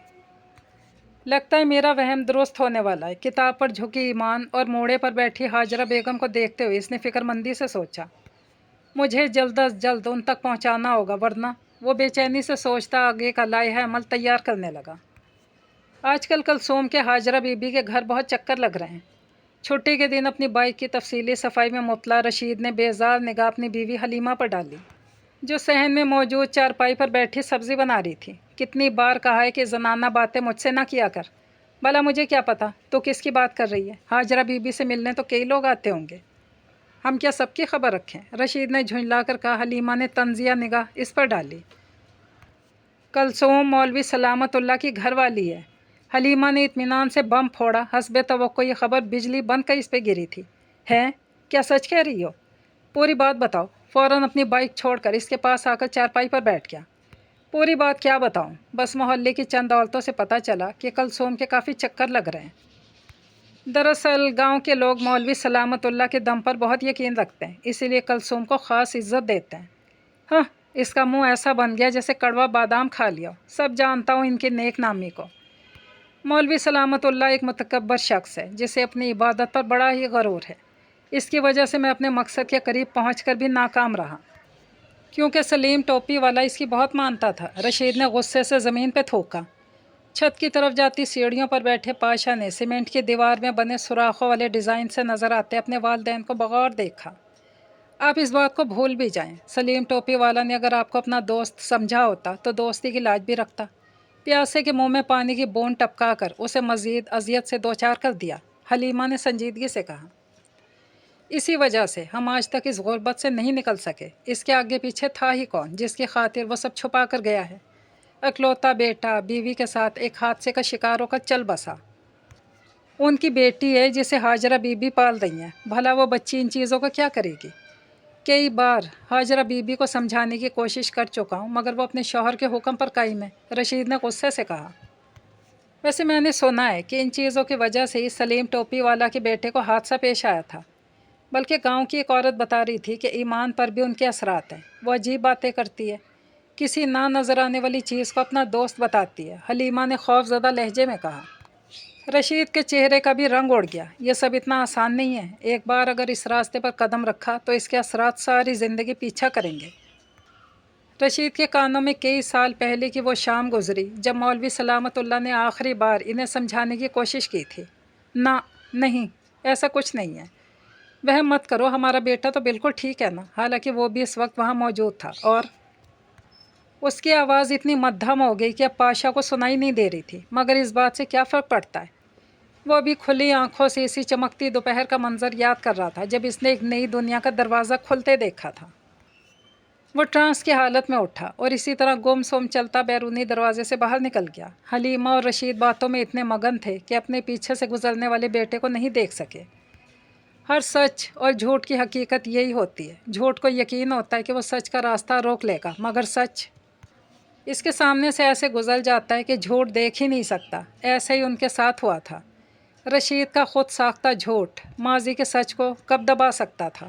لگتا ہے میرا وہم درست ہونے والا ہے، کتاب پر جھکی ایمان اور موڑے پر بیٹھی ہاجرہ بیگم کو دیکھتے ہوئے اس نے فکر مندی سے سوچا۔ مجھے جلد از جلد ان تک پہنچانا ہوگا، ورنہ… وہ بے چینی سے سوچتا آگے کا لائحہ عمل تیار کرنے لگا۔ آج کل کلثوم کے ہاجرہ بی بی کے گھر بہت چکر لگ رہے ہیں۔ چھٹی کے دن اپنی بائک کی تفصیلی صفائی میں مبتلا رشید نے بیزار نگاہ اپنی بیوی حلیمہ پر ڈالی، جو صحن میں موجود چارپائی پر بیٹھی سبزی بنا رہی تھی۔ کتنی بار کہا ہے کہ زنانہ باتیں مجھ سے نہ کیا کر، بھلا مجھے کیا پتا تو کس کی بات کر رہی ہے؟ ہاجرہ بی بی سے ملنے تو کئی لوگ آتے ہوں گے، ہم کیا سب کی خبر رکھیں؟ رشید نے جھنجلا کر کہا۔ حلیمہ نے طنزیہ نگاہ اس پر ڈالی۔ کلثوم مولوی سلامت اللہ کی گھر والی ہے۔ حلیمہ نے اطمینان سے بم پھوڑا۔ حسب توقع یہ خبر بجلی بن کر اس پہ گری تھی۔ ہے؟ کیا سچ کہہ رہی ہو؟ پوری بات بتاؤ۔ فوراً اپنی بائک چھوڑ کر اس کے پاس آ کر چارپائی پر بیٹھ گیا۔ پوری بات کیا بتاؤں؟ بس محلے کی چند عورتوں سے پتہ چلا کہ کلثوم کے کافی چکر لگ رہے ہیں۔ دراصل گاؤں کے لوگ مولوی سلامت اللہ کے دم پر بہت یقین رکھتے ہیں، اسی لیے کلثوم کو خاص عزت دیتے ہیں۔ ہاں، اس کا منہ ایسا بن گیا جیسے کڑوا بادام کھا لیا ہو۔ سب جانتا ہوں ان کی نیک نامی کو۔ مولوی سلامت اللہ ایک متکبر شخص ہے جسے اپنی عبادت پر بڑا ہی غرور ہے۔ اس کی وجہ سے میں اپنے مقصد کے قریب پہنچ کر بھی ناکام رہا، کیونکہ سلیم ٹوپی والا اس کی بہت مانتا تھا۔ رشید نے غصے سے زمین پہ تھوکا۔ چھت کی طرف جاتی سیڑھیوں پر بیٹھے پاشا نے سیمنٹ کی دیوار میں بنے سوراخوں والے ڈیزائن سے نظر آتے اپنے والدین کو بغور دیکھا۔ آپ اس بات کو بھول بھی جائیں، سلیم ٹوپی والا نے اگر آپ کو اپنا دوست سمجھا ہوتا تو دوستی کی لاج بھی رکھتا۔ پیاسے کے منہ میں پانی کی بوند ٹپکا کر اسے مزید اذیت سے دوچار کر دیا۔ حلیمہ نے سنجیدگی سے کہا۔ اسی وجہ سے ہم آج تک اس غربت سے نہیں نکل سکے۔ اس کے آگے پیچھے تھا ہی کون جس کی خاطر وہ سب چھپا کر گیا ہے؟ اکلوتا بیٹا بیوی کے ساتھ ایک حادثے کا شکار ہو کر چل بسا۔ ان کی بیٹی ہے جسے ہاجرہ بی بی پال رہی ہیں۔ بھلا وہ بچی ان چیزوں کو کیا کرے گی؟ کئی بار ہاجرہ بی بی کو سمجھانے کی کوشش کر چکا ہوں، مگر وہ اپنے شوہر کے حکم پر قائم ہے، رشید نے غصے سے کہا۔ ویسے میں نے سنا ہے کہ ان چیزوں کی وجہ سے ہی سلیم ٹوپی والا کے بیٹے کو حادثہ پیش آیا تھا، بلکہ گاؤں کی ایک عورت بتا رہی تھی کہ ایمان پر بھی ان کے اثرات ہیں۔ وہ عجیب باتیں کرتی ہے، کسی نہ نظر آنے والی چیز کو اپنا دوست بتاتی ہے، حلیمہ نے خوف زدہ لہجے میں کہا۔ رشید کے چہرے کا بھی رنگ اڑ گیا۔ یہ سب اتنا آسان نہیں ہے، ایک بار اگر اس راستے پر قدم رکھا تو اس کے اثرات ساری زندگی پیچھا کریں گے۔ رشید کے کانوں میں کئی سال پہلے کی وہ شام گزری جب مولوی سلامت اللہ نے آخری بار انہیں سمجھانے کی کوشش کی تھی۔ نہیں، ایسا کچھ نہیں ہے، وہم مت کرو، ہمارا بیٹا تو بالکل ٹھیک ہے نا؟ حالانکہ وہ بھی اس وقت وہاں موجود تھا، اور اس کی آواز اتنی مدھم ہو گئی کہ اب پاشا کو سنائی نہیں دے رہی تھی۔ مگر اس بات سے کیا فرق پڑتا ہے؟ وہ بھی کھلی آنکھوں سے اسی چمکتی دوپہر کا منظر یاد کر رہا تھا جب اس نے ایک نئی دنیا کا دروازہ کھلتے دیکھا تھا۔ وہ ٹرانس کی حالت میں اٹھا اور اسی طرح گم سم چلتا بیرونی دروازے سے باہر نکل گیا۔ حلیمہ اور رشید باتوں میں اتنے مگن تھے کہ اپنے پیچھے سے گزرنے والے بیٹے کو نہیں دیکھ سکے۔ ہر سچ اور جھوٹ کی حقیقت یہی ہوتی ہے، جھوٹ کو یقین ہوتا ہے کہ وہ سچ کا راستہ روک لے گا، مگر سچ اس کے سامنے سے ایسے گزر جاتا ہے کہ جھوٹ دیکھ ہی نہیں سکتا۔ ایسے ہی ان کے ساتھ ہوا تھا۔ رشید کا خود ساختہ جھوٹ ماضی کے سچ کو کب دبا سکتا تھا؟